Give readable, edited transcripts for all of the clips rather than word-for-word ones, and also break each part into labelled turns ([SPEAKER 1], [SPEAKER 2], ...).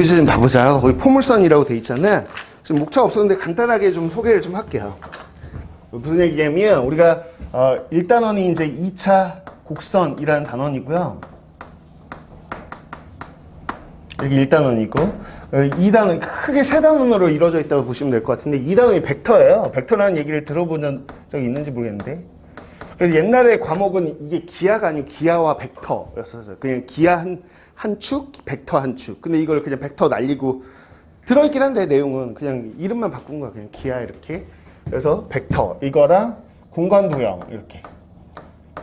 [SPEAKER 1] 교재 좀 봐보자. 거기 포물선이라고 돼 있잖아. 지금 목차 없었는데 간단하게 좀 소개를 좀 할게요. 무슨 얘기냐면 우리가 1단원이 이제 2차 곡선이라는 단원이고요. 여기 1단원이고 2단원 크게 3단원으로 이루어져 있다고 보시면 될 것 같은데 2단원이 벡터예요. 벡터라는 얘기를 들어본 적이 있는지 모르겠는데 그래서 옛날에 과목은 이게 기하가 아니고 기하와 벡터였어요. 그냥 기하 한 축, 벡터 한 축. 근데 이걸 그냥 벡터 날리고 들어있긴 한데 내용은 그냥 이름만 바꾼 거야. 그냥 기하 이렇게. 그래서 벡터 이거랑 공간 도형 이렇게.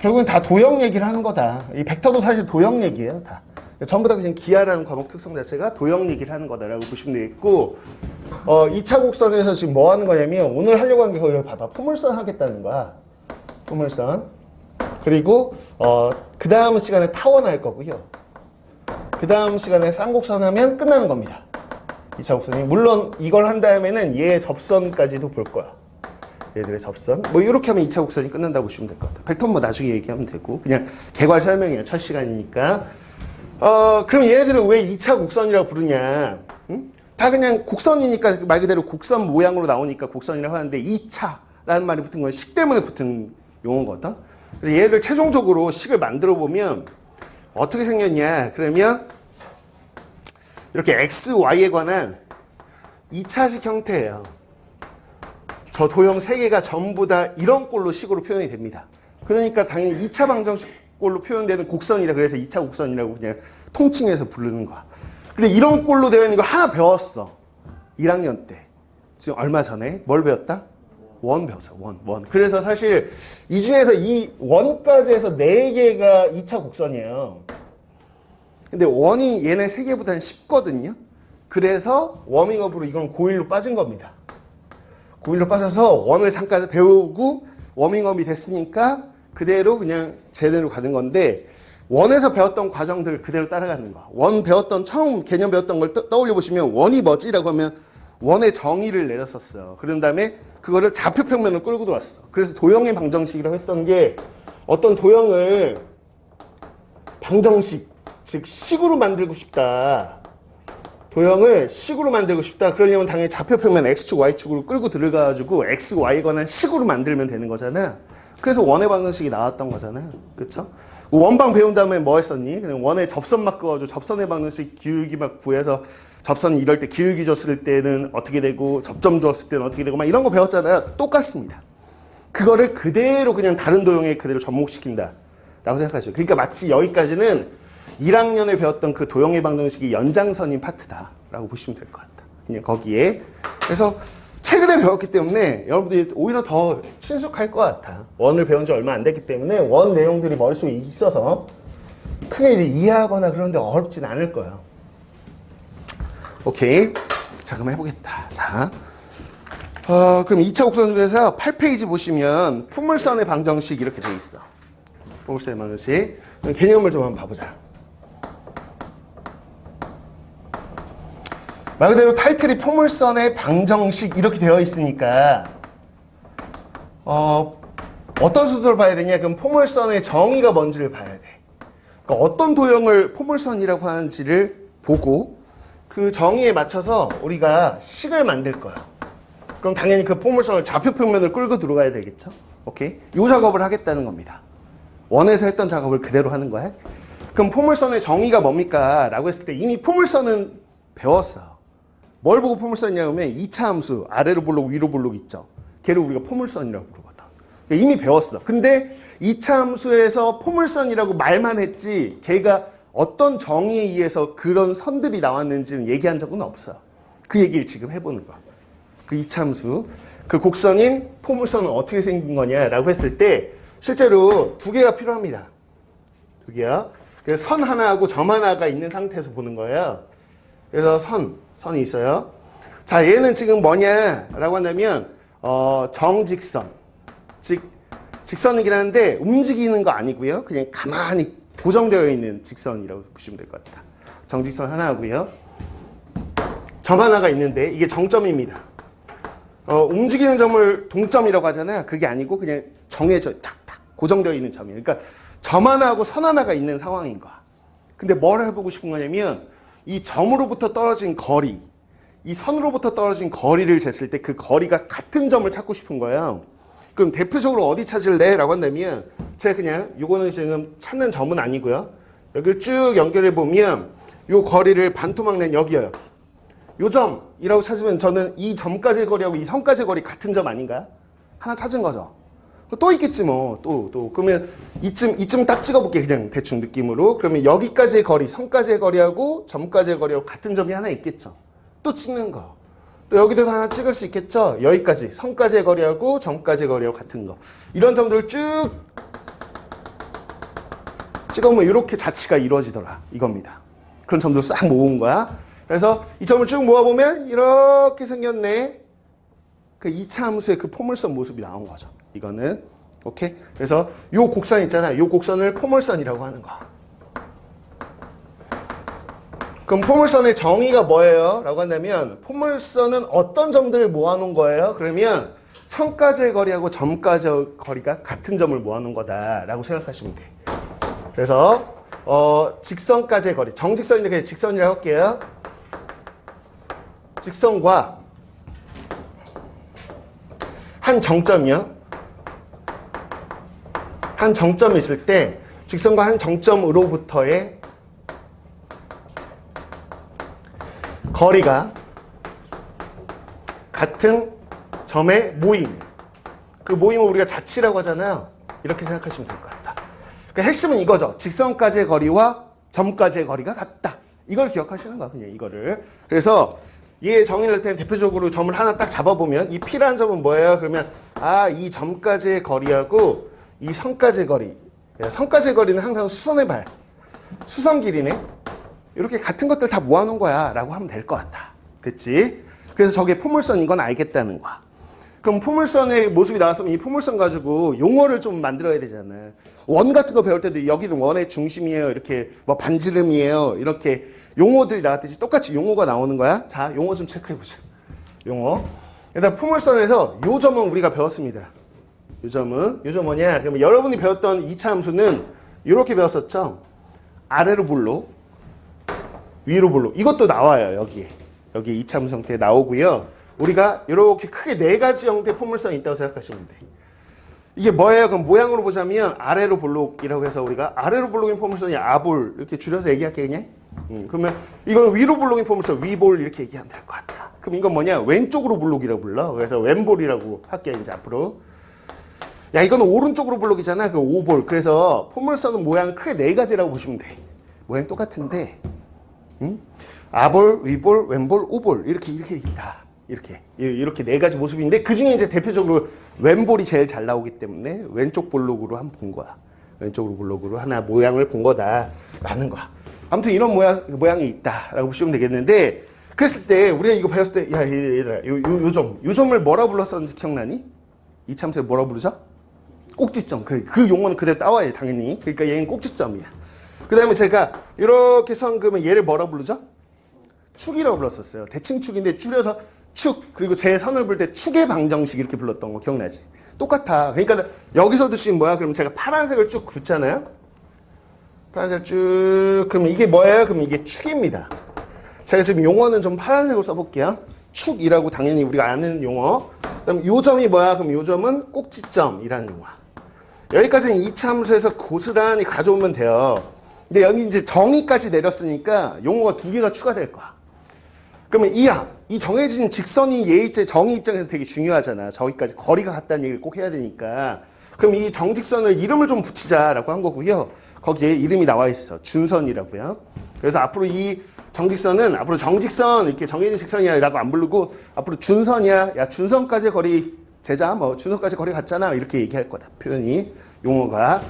[SPEAKER 1] 결국은 다 도형 얘기를 하는 거다. 이 벡터도 사실 도형 얘기예요. 다. 전부 다 그냥 기하라는 과목 특성 자체가 도형 얘기를 하는 거다라고 보시면 되겠고 2차 곡선에서 지금 뭐 하는 거냐면 오늘 하려고 한 게 거기 봐봐. 포물선 하겠다는 거야. 포물선. 그리고 그 다음 시간에 타원 할 거고요. 그 다음 시간에 쌍곡선 하면 끝나는 겁니다. 2차 곡선이. 물론 이걸 한 다음에는 얘의 접선까지도 볼 거야. 얘들의 접선. 뭐 이렇게 하면 2차 곡선이 끝난다고 보시면 될 것 같아. 벡터 뭐 나중에 얘기하면 되고 그냥 개괄 설명이에요. 첫 시간이니까. 그럼 얘네들은 왜 2차 곡선이라고 부르냐? 응? 다 그냥 곡선이니까 말 그대로 곡선 모양으로 나오니까 곡선이라고 하는데 2차라는 말이 붙은 건 식 때문에 붙은 용어거든. 그래서 얘네들 최종적으로 식을 만들어 보면 어떻게 생겼냐? 그러면 이렇게 x, y에 관한 2차식 형태예요. 저 도형 3개가 전부 다 이런 꼴로 식으로 표현이 됩니다. 그러니까 당연히 2차 방정식 꼴로 표현되는 곡선이다. 그래서 2차 곡선이라고 그냥 통칭해서 부르는 거야. 근데 이런 꼴로 되어 있는 걸 하나 배웠어. 1학년 때. 지금 얼마 전에 뭘 배웠다? 원 배웠어. 원. 그래서 사실 이 중에서 이 원까지 해서 4개가 2차 곡선이에요. 근데 원이 얘네 3개보다는 쉽거든요. 그래서 워밍업으로 이건 고1로 빠진 겁니다. 고1로 빠져서 원을 잠깐 배우고 워밍업이 됐으니까 그대로 그냥 제대로 가는 건데 원에서 배웠던 과정들을 그대로 따라가는 거야. 원 배웠던 처음 개념 배웠던 걸 떠올려 보시면 원이 뭐지라고 하면 원의 정의를 내렸었어요. 그런 다음에 그거를 좌표평면을 끌고 들어왔어. 그래서 도형의 방정식이라고 했던 게 어떤 도형을 방정식, 즉 식으로 만들고 싶다. 도형을 식으로 만들고 싶다. 그러려면 당연히 좌표평면 x축, y축으로 끌고 들어가가지고 x, y에 관한 식으로 만들면 되는 거잖아. 그래서 원의 방정식이 나왔던 거잖아. 그쵸? 원방 배운 다음에 뭐 했었니? 그냥 원의 접선 막 그어가지고 접선의 방정식 기울기 막 구해서 접선 이럴 때 기울기 줬을 때는 어떻게 되고 접점 줬을 때는 어떻게 되고 막 이런 거 배웠잖아요. 똑같습니다. 그거를 그대로 그냥 다른 도형에 그대로 접목시킨다 라고 생각하시죠. 그러니까 마치 여기까지는 1학년에 배웠던 그 도형의 방정식이 연장선인 파트다 라고 보시면 될 것 같다. 그냥 거기에. 그래서 최근에 배웠기 때문에 여러분들이 오히려 더 친숙할 것 같아. 원을 배운 지 얼마 안 됐기 때문에 원 내용들이 머릿속에 있어서 크게 이제 이해하거나 그런데 어렵진 않을 거예요. 오케이. 자, 그럼 해보겠다. 자. 그럼 2차 곡선 중에서 8페이지 보시면 포물선의 방정식 이렇게 되어 있어. 포물선의 방정식. 개념을 좀 한번 봐보자. 말 그대로 타이틀이 포물선의 방정식 이렇게 되어 있으니까 어떤 수들을 봐야 되냐? 그럼 포물선의 정의가 뭔지를 봐야 돼. 그러니까 어떤 도형을 포물선이라고 하는지를 보고 그 정의에 맞춰서 우리가 식을 만들 거야. 그럼 당연히 그 포물선을 좌표평면을 끌고 들어가야 되겠죠? 오케이? 이 작업을 하겠다는 겁니다. 원에서 했던 작업을 그대로 하는 거야. 그럼 포물선의 정의가 뭡니까? 라고 했을 때 이미 포물선은 배웠어. 뭘 보고 포물선이냐고 하면 2차 함수, 아래로 볼록, 위로 볼록 있죠. 걔를 우리가 포물선이라고 부르거든. 그러니까 이미 배웠어. 근데 2차 함수에서 포물선이라고 말만 했지 걔가 어떤 정의에 의해서 그런 선들이 나왔는지는 얘기한 적은 없어요. 그 얘기를 지금 해보는 거야. 그 2차 함수, 그 곡선인 포물선은 어떻게 생긴 거냐라고 했을 때 실제로 2개가 필요합니다. 2개야. 그래서 선 하나하고 점 하나가 있는 상태에서 보는 거예요. 그래서 선이 있어요. 자, 얘는 지금 뭐냐라고 한다면 정직선, 즉 직선이긴 한데 움직이는 거 아니고요. 그냥 가만히 고정되어 있는 직선이라고 보시면 될 것 같다. 정직선 하나고요. 점 하나가 있는데 이게 정점입니다. 움직이는 점을 동점이라고 하잖아요. 그게 아니고 그냥 정해져 탁탁 고정되어 있는 점이에요. 그러니까 점 하나하고 선 하나가 있는 상황인 거야. 근데 뭘 해보고 싶은 거냐면 이 점으로부터 떨어진 거리, 이 선으로부터 떨어진 거리를 쟀을 때 그 거리가 같은 점을 찾고 싶은 거예요. 그럼 대표적으로 어디 찾을래? 라고 한다면 제가 그냥 이거는 지금 찾는 점은 아니고요. 여기를 쭉 연결해 보면 이 거리를 반토막 낸 여기요. 요 점이라고 찾으면 저는 이 점까지의 거리하고 이 선까지의 거리 같은 점 아닌가요? 하나 찾은 거죠. 또 있겠지 뭐. 또. 그러면 이쯤 딱 찍어볼게 그냥 대충 느낌으로. 그러면 여기까지의 거리, 선까지의 거리하고 점까지의 거리하고 같은 점이 하나 있겠죠. 또 찍는 거. 또 여기도 하나 찍을 수 있겠죠. 여기까지 선까지의 거리하고 점까지의 거리하고 같은 거. 이런 점들을 쭉 찍어보면 이렇게 자치가 이루어지더라. 이겁니다. 그런 점들 싹 모은 거야. 그래서 이 점을 쭉 모아보면 이렇게 생겼네. 그 2차 함수의 그 포물선 모습이 나온 거죠. 이거는. 오케이? 그래서 요 곡선 있잖아. 요 곡선을 포물선이라고 하는 거. 그럼 포물선의 정의가 뭐예요? 라고 한다면 포물선은 어떤 점들을 모아놓은 거예요? 그러면 선까지의 거리하고 점까지의 거리가 같은 점을 모아놓은 거다라고 생각하시면 돼. 그래서 직선까지의 거리, 정직선인데 그냥 직선이라고 할게요. 직선과 한 정점이요. 한 정점이 있을 때 직선과 한 정점으로부터의 거리가 같은 점의 모임. 그 모임을 우리가 자치라고 하잖아요. 이렇게 생각하시면 될 것 같다. 그러니까 핵심은 이거죠. 직선까지의 거리와 점까지의 거리가 같다. 이걸 기억하시는 거야. 그냥 이거를. 그래서 얘 정의를 할 때는 대표적으로 점을 하나 딱 잡아보면 이 P라는 점은 뭐예요? 그러면 이 점까지의 거리하고 이 선까지의 거리. 선까지의 거리는 항상 수선의 발. 수선 길이네. 이렇게 같은 것들 다 모아놓은 거야 라고 하면 될 것 같아. 됐지? 그래서 저게 포물선인 건 알겠다는 거야. 그럼 포물선의 모습이 나왔으면 이 포물선 가지고 용어를 좀 만들어야 되잖아. 원 같은 거 배울 때도 여기는 원의 중심이에요. 이렇게 뭐 반지름이에요. 이렇게 용어들이 나왔듯이 똑같이 용어가 나오는 거야. 자, 용어 좀 체크해보자. 용어. 일단 포물선에서 요 점은 우리가 배웠습니다. 요 점은 뭐냐? 그러면 여러분이 배웠던 2차 함수는 이렇게 배웠었죠. 아래로 볼록, 위로 볼록. 이것도 나와요. 여기 2차 함수 형태에 나오고요. 우리가 이렇게 크게 4가지 형태의 포물선이 있다고 생각하시면 돼. 이게 뭐예요? 그럼 모양으로 보자면 아래로 볼록이라고 해서 우리가 아래로 볼록인 포물선이 아볼 이렇게 줄여서 얘기할게 그냥. 그러면 이건 위로 볼록인 포물선 위볼 이렇게 얘기하면 될 것 같다. 그럼 이건 뭐냐? 왼쪽으로 볼록이라고 불러. 그래서 왼볼이라고 할게 이제 앞으로. 야 이거는 오른쪽으로 볼록이잖아. 그 오볼. 그래서 포물선은 모양 크게 4가지라고 보시면 돼. 모양 똑같은데 아볼, 위볼, 왼볼, 오볼 이렇게 있다. 이렇게 4가지 모습인데 그 중에 이제 대표적으로 왼볼이 제일 잘 나오기 때문에 왼쪽 볼록으로 한번 본 거야. 왼쪽으로 볼록으로 하나 모양을 본 거다라는 거야. 아무튼 이런 모양이 있다라고 보시면 되겠는데 그랬을 때 우리가 이거 배웠을 때 야 얘들아 요 점을 뭐라 불렀었는지 기억나니? 이 참수에 뭐라 부르죠? 꼭지점. 그 용어는 그대로 따와야지 당연히. 그러니까 얘는 꼭지점이야. 그 다음에 제가 이렇게 선 그으면 얘를 뭐라 부르죠? 축이라고 불렀었어요. 대칭축인데 줄여서 축. 그리고 제 선을 볼 때 축의 방정식 이렇게 불렀던 거 기억나지? 똑같아. 그러니까 여기서도 지금 뭐야? 그럼 제가 파란색을 쭉 긋잖아요. 파란색 쭉. 그러면 이게 뭐예요? 그럼 이게 축입니다. 제가 지금 용어는 좀 파란색으로 써볼게요. 축이라고 당연히 우리가 아는 용어. 그럼 요 점이 뭐야? 그럼 요 점은 꼭지점이라는 용어. 여기까지는 2차 함수에서 고스란히 가져오면 돼요. 근데 여기 이제 정의까지 내렸으니까 용어가 2개가 추가될 거야. 그러면 이 정해진 직선이 얘 정의 입장에서 되게 중요하잖아. 저기까지 거리가 같다는 얘기를 꼭 해야 되니까. 그럼 이 정직선을 이름을 좀 붙이자라고 한 거고요. 거기에 이름이 나와 있어. 준선이라고요. 그래서 앞으로 이 정직선은 앞으로 정직선 이렇게 정해진 직선이야라고 안 부르고 앞으로 준선이야. 야 준선까지의 거리 제자 뭐 준선까지 거리 같잖아. 이렇게 얘기할 거다. 표현이 용어가.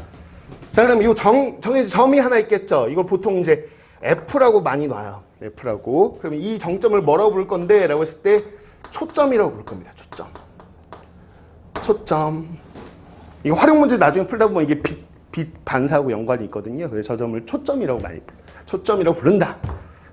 [SPEAKER 1] 자 그럼 이 정해진 점이 하나 있겠죠. 이걸 보통 이제 F라고 많이 놔요. F라고. 그러면 이 정점을 뭐라고 부를 건데? 라고 했을 때 초점이라고 부를 겁니다. 초점. 이거 활용 문제 나중에 풀다 보면 이게 빛 반사하고 연관이 있거든요. 그래서 저 점을 초점이라고 많이 초점이라고 부른다.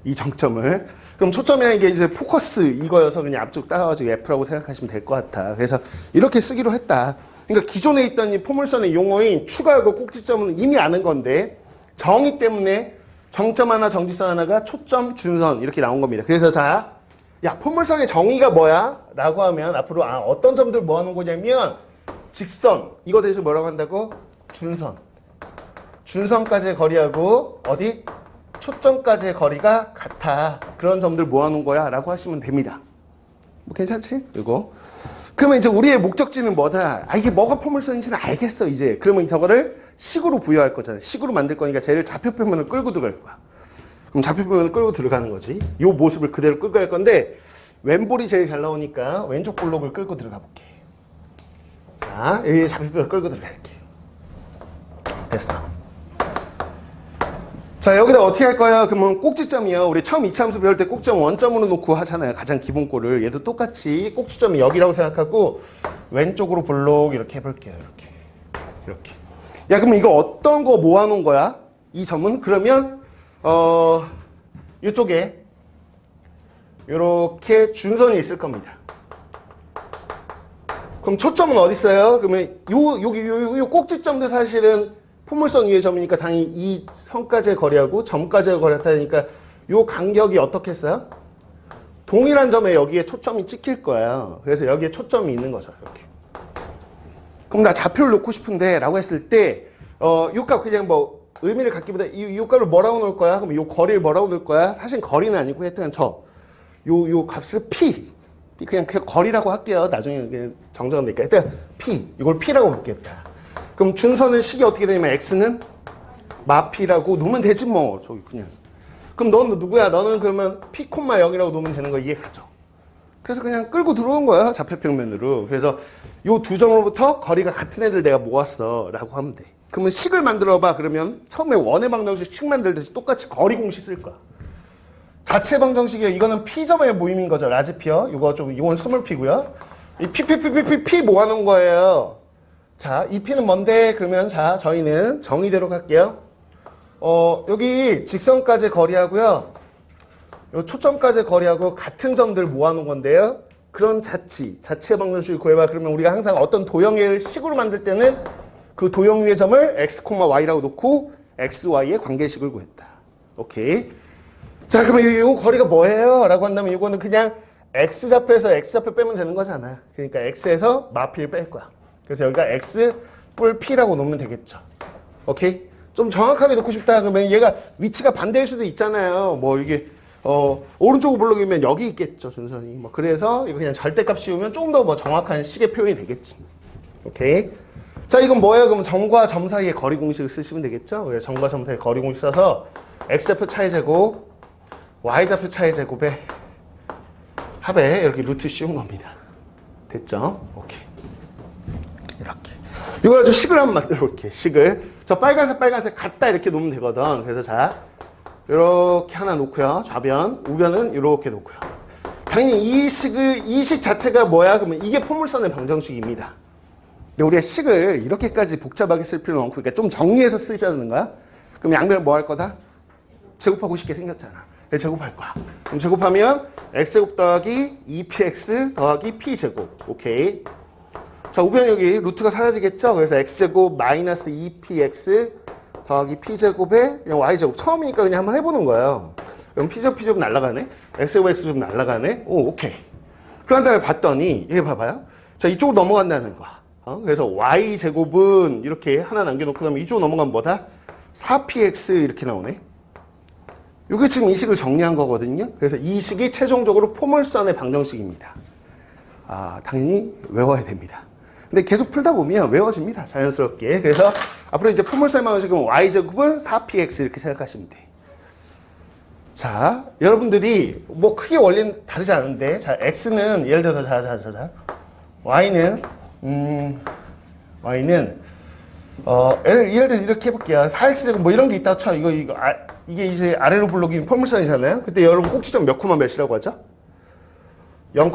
[SPEAKER 1] 이 정점을. 그럼 초점이라는 게 이제 포커스 이거여서 그냥 앞쪽 따가지고 F라고 생각하시면 될 것 같아. 그래서 이렇게 쓰기로 했다. 그러니까 기존에 있던 이 포물선의 용어인 축하하고 꼭지점은 이미 아는 건데 정의 때문에 정점 하나, 정지선 하나가 초점, 준선 이렇게 나온 겁니다. 그래서 자, 야 포물선의 정의가 뭐야? 라고 하면 앞으로 어떤 점들 모아놓은 거냐면 직선, 이거 대신 뭐라고 한다고? 준선. 준선까지의 거리하고 어디? 초점까지의 거리가 같아. 그런 점들 모아놓은 거야 라고 하시면 됩니다. 뭐 괜찮지? 이거. 그러면 이제 우리의 목적지는 뭐다? 이게 뭐가 포물선인지는 알겠어 이제. 그러면 저거를 식으로 부여할 거잖아. 식으로 만들 거니까 쟤를 좌표표면을 끌고 들어갈 거야. 그럼 좌표표면을 끌고 들어가는 거지. 이 모습을 그대로 끌고 갈 건데 왼볼이 제일 잘 나오니까 왼쪽 볼록을 끌고 들어가 볼게. 자, 여기 좌표표를 끌고 들어갈게. 됐어. 자, 여기다 어떻게 할 거야? 그러면 꼭지점이요. 우리 처음 이차함수 배울 때 꼭지점 원점으로 놓고 하잖아요. 가장 기본 꼴을. 얘도 똑같이 꼭지점이 여기라고 생각하고 왼쪽으로 볼록 이렇게 해볼게요. 이렇게. 야, 그러면 이거 어떤 거 모아놓은 거야? 이 점은? 그러면 이쪽에 이렇게 준선이 있을 겁니다. 그럼 초점은 어디 있어요? 그러면 요 꼭지점도 사실은 포물선 위의 점이니까 당연히 이 선까지의 거리하고 점까지의 거리가 같으니까 요 간격이 어떻게 했어요? 동일한 점에 여기에 초점이 찍힐 거예요. 그래서 여기에 초점이 있는 거죠. 이렇게. 그럼 나 좌표를 놓고 싶은데 라고 했을 때 요 값 그냥 뭐 의미를 갖기보다 요 값을 뭐라고 놓을 거야? 그럼 요 거리를 뭐라고 놓을 거야? 사실 거리는 아니고 하여튼 요 값을 P 그냥 거리라고 할게요. 나중에 그냥 정정하면 되니까 일단 P 이걸 P라고 볼겠다. 그럼 준선의 식이 어떻게 되냐면 X는 마P라고 놓으면 되지 뭐. 저기 그냥. 그럼 너는 누구야? 너는 그러면 P, 0이라고 놓으면 되는 거 이해가죠? 그래서 그냥 끌고 들어온 거야. 좌표평면으로. 그래서 요 두 점으로부터 거리가 같은 애들 내가 모았어 라고 하면 돼. 그러면 식을 만들어봐. 그러면 처음에 원의 방정식 식 만들듯이 똑같이 거리 공식 쓸 거야. 자체 방정식이요. 이거는 P점의 모임인 거죠. 라지 P요. 이건 스몰 P고요. 이 P 모아놓은 거예요. 자, 이 P는 뭔데? 그러면 자, 저희는 정의대로 갈게요. 여기 직선까지 거리하고요. 요 초점까지 거리하고 같은 점들 모아놓은 건데요. 그런 자체 방정식을 구해봐. 그러면 우리가 항상 어떤 도형을 식으로 만들 때는 그 도형 위의 점을 x, y라고 놓고 x, y의 관계식을 구했다. 오케이. 자, 그러면 이 거리가 뭐예요? 라고 한다면 이거는 그냥 x좌표에서 x좌표 빼면 되는 거잖아. 그러니까 x에서 마p를 뺄 거야. 그래서 여기가 x 뿔 p라고 놓으면 되겠죠. 오케이? 좀 정확하게 놓고 싶다 그러면 얘가 위치가 반대일 수도 있잖아요. 뭐 이게 오른쪽 볼록이면 여기 있겠죠, 준선이. 뭐 그래서 이거 그냥 절대값 씌우면 좀 더 뭐 정확한 식의 표현이 되겠지. 오케이? 자, 이건 뭐예요? 그럼 점과 점 사이의 거리 공식을 쓰시면 되겠죠? 그래서 점과 점 사이의 거리 공식 써서 x좌표 차의 제곱, y좌표 차의 제곱에 합에 이렇게 루트 씌운 겁니다. 됐죠? 오케이. 이렇게. 이걸 가지고 식을 한번 만들어 볼게요. 식을. 저 빨간색 같다 이렇게 놓으면 되거든. 그래서 자, 이렇게 하나 놓고요. 좌변, 우변은 이렇게 놓고요. 당연히 이 식 자체가 뭐야? 그러면 이게 포물선의 방정식입니다. 근데 우리가 식을 이렇게까지 복잡하게 쓸 필요는 없고, 그러니까 좀 정리해서 쓰자는 거야. 그럼 양변을 뭐 할 거다? 제곱하고 싶게 생겼잖아. 그래서 제곱할 거야. 그럼 제곱하면 x제곱 더하기 2px 더하기 p제곱. 오케이. 자, 우변 여기 루트가 사라지겠죠? 그래서 x제곱 마이너스 2px 더하기 p제곱에 그냥 y제곱. 처음이니까 그냥 한번 해보는 거예요. 그럼 p제곱 날라가네? x제곱 x제곱 날라가네? 오, 오케이. 그런 다음에 봤더니, 얘 봐봐요. 자, 이쪽으로 넘어간다는 거야. 그래서 y제곱은 이렇게 하나 남겨놓고 그다음에 이쪽으로 넘어가면 뭐다? 4px 이렇게 나오네. 이게 지금 이 식을 정리한 거거든요. 그래서 이 식이 최종적으로 포물선의 방정식입니다. 당연히 외워야 됩니다. 근데 계속 풀다 보면 외워집니다. 자연스럽게. 그래서 앞으로 이제 포물선의 방정식은 y제곱은 4px 이렇게 생각하시면 돼. 자, 여러분들이 뭐 크게 원리는 다르지 않은데, 자, x는 예를 들어서 자, y는 예를 들어서 이렇게 해볼게요. 4x제곱 뭐 이런 게 있다 쳐. 이게 이제 아래로 블록인 포물선이잖아요. 그때 여러분 꼭지점 몇 코마 몇이라고 하죠? 0,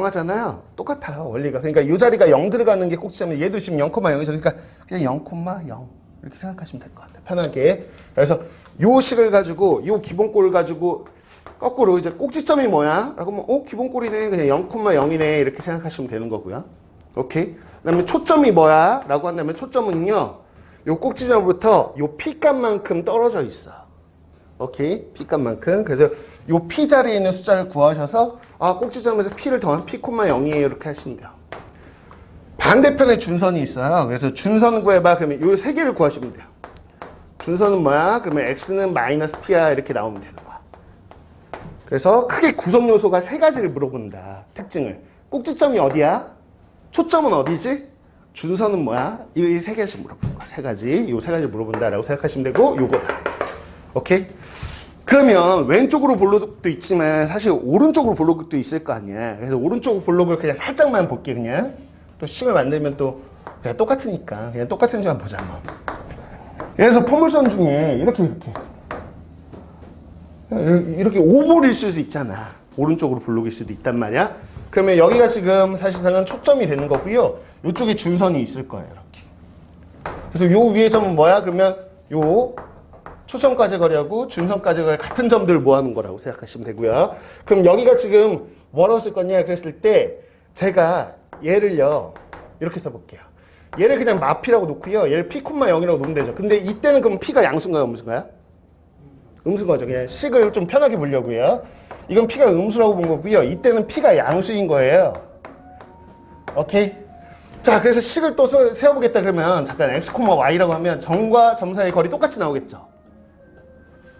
[SPEAKER 1] 하잖아요. 똑같아요, 원리가. 그러니까 이 자리가 0 들어가는 게 꼭지점이에요. 얘도 지금 0,0이죠. 그러니까 그냥 0,0 이렇게 생각하시면 될 것 같아요. 편하게. 그래서 요 식을 가지고, 요 기본꼴을 가지고 거꾸로 이제 꼭지점이 뭐야? 라고 하면 기본꼴이네. 그냥 0,0이네. 이렇게 생각하시면 되는 거고요. 오케이? 그 다음에 초점이 뭐야? 라고 한다면 초점은요, 요 꼭지점부터 요 P값만큼 떨어져 있어. 오케이. P값만큼. 그래서 요 P 자리에 있는 숫자를 구하셔서 꼭지점에서 P를 더하면 P, 0이에요. 이렇게 하시면 돼요. 반대편에 준선이 있어요. 그래서 준선 구해봐. 그러면 요 세 개를 구하시면 돼요. 준선은 뭐야? 그러면 X는 마이너스 P야. 이렇게 나오면 되는 거야. 그래서 크게 구성 요소가 세 가지를 물어본다. 특징을. 꼭지점이 어디야? 초점은 어디지? 준선은 뭐야? 이 세 가지 물어보는 거야. 세 가지. 요 세 가지 물어본다라고 생각하시면 되고, 요거다. 오케이? 그러면 왼쪽으로 볼 것도 있지만 사실 오른쪽으로 볼 것도 있을 거 아니야. 그래서 오른쪽 볼록을 그냥 살짝만 볼게, 그냥. 또 식을 만들면 또 그냥 똑같으니까. 그냥 똑같은지만 보자, 뭐. 그래서 포물선 중에 이렇게 오볼일 수도 있잖아. 오른쪽으로 볼록일 수도 있단 말이야. 그러면 여기가 지금 사실상은 초점이 되는 거고요. 이쪽에 준선이 있을 거예요, 이렇게. 그래서 요 위에 점은 뭐야? 그러면 요 초점까지 거리하고 준선까지 거리 같은 점들을 모아놓은 거라고 생각하시면 되고요. 그럼 여기가 지금 뭐라고 쓸 거냐 그랬을 때 제가 얘를요 이렇게 써볼게요. 얘를 그냥 마피라고 놓고요. 얘를 P, 0이라고 놓으면 되죠. 근데 이때는 그럼 P가 양수인가요? 음수인가요? 음수인 거죠. 그냥 식을 좀 편하게 보려고요. 이건 P가 음수라고 본 거고요. 이때는 P가 양수인 거예요. 오케이? 자, 그래서 식을 또 세워보겠다 그러면 잠깐 X, Y라고 하면 점과 점 사이의 거리 똑같이 나오겠죠.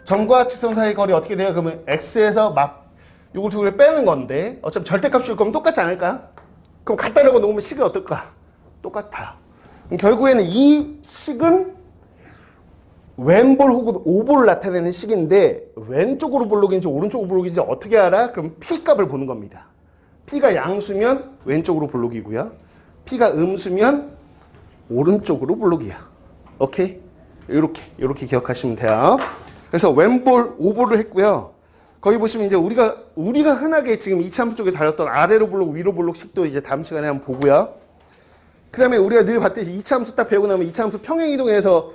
[SPEAKER 1] 점과 직선 사이의 거리 어떻게 돼요? 그러면 X에서 막 요걸 두 개를 빼는 건데 어차피 절대값 줄 거면 똑같지 않을까? 그럼 같다라고 놓으면 식이 어떨까? 똑같아. 결국에는 이 식은 왼볼 혹은 오볼을 나타내는 식인데 왼쪽으로 볼록인지 오른쪽으로 볼록인지 어떻게 알아? 그럼 P 값을 보는 겁니다. P가 양수면 왼쪽으로 볼록이고요. P가 음수면 오른쪽으로 볼록이야. 오케이? 이렇게 기억하시면 돼요. 그래서 왼볼, 오볼을 했고요. 거기 보시면 이제 우리가 흔하게 지금 이차함수 쪽에 다뤘던 아래로 볼록, 위로 볼록 식도 이제 다음 시간에 한번 보고요. 그 다음에 우리가 늘 봤듯이 이차함수 딱 배우고 나면 이차함수 평행이동에서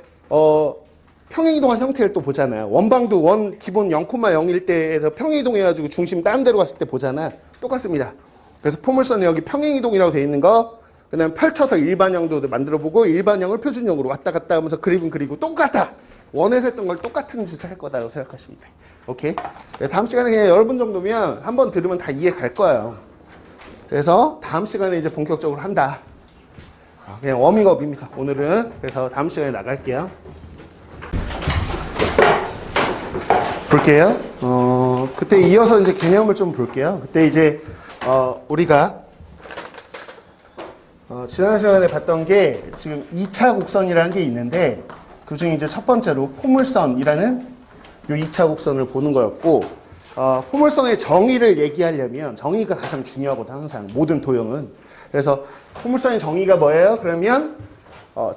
[SPEAKER 1] 평행이동한 형태를 또 보잖아요. 원방도 기본 0,0일 때에서 평행이동해가지고 중심 다른 데로 갔을 때 보잖아. 똑같습니다. 그래서 포물선에 여기 평행이동이라고 되어 있는 거, 그 다음에 펼쳐서 일반형도 만들어보고 일반형을 표준형으로 왔다 갔다 하면서 그림은 그리고 똑같아. 원에서 했던 걸 똑같은 짓을 할 거다라고 생각하시면 돼. 오케이? 다음 시간에 그냥 여러분 정도면 한번 들으면 다 이해 갈 거예요. 그래서 다음 시간에 이제 본격적으로 한다. 그냥 워밍업입니다. 오늘은. 그래서 다음 시간에 나갈게요. 볼게요. 그때 이어서 이제 개념을 좀 볼게요. 그때 이제 우리가 지난 시간에 봤던 게 지금 2차 곡선이라는 게 있는데 그 중에 이제 첫 번째로 포물선이라는 요 2차 곡선을 보는 거였고 포물선의 정의를 얘기하려면 정의가 가장 중요하거든 항상 모든 도형은. 그래서 포물선의 정의가 뭐예요? 그러면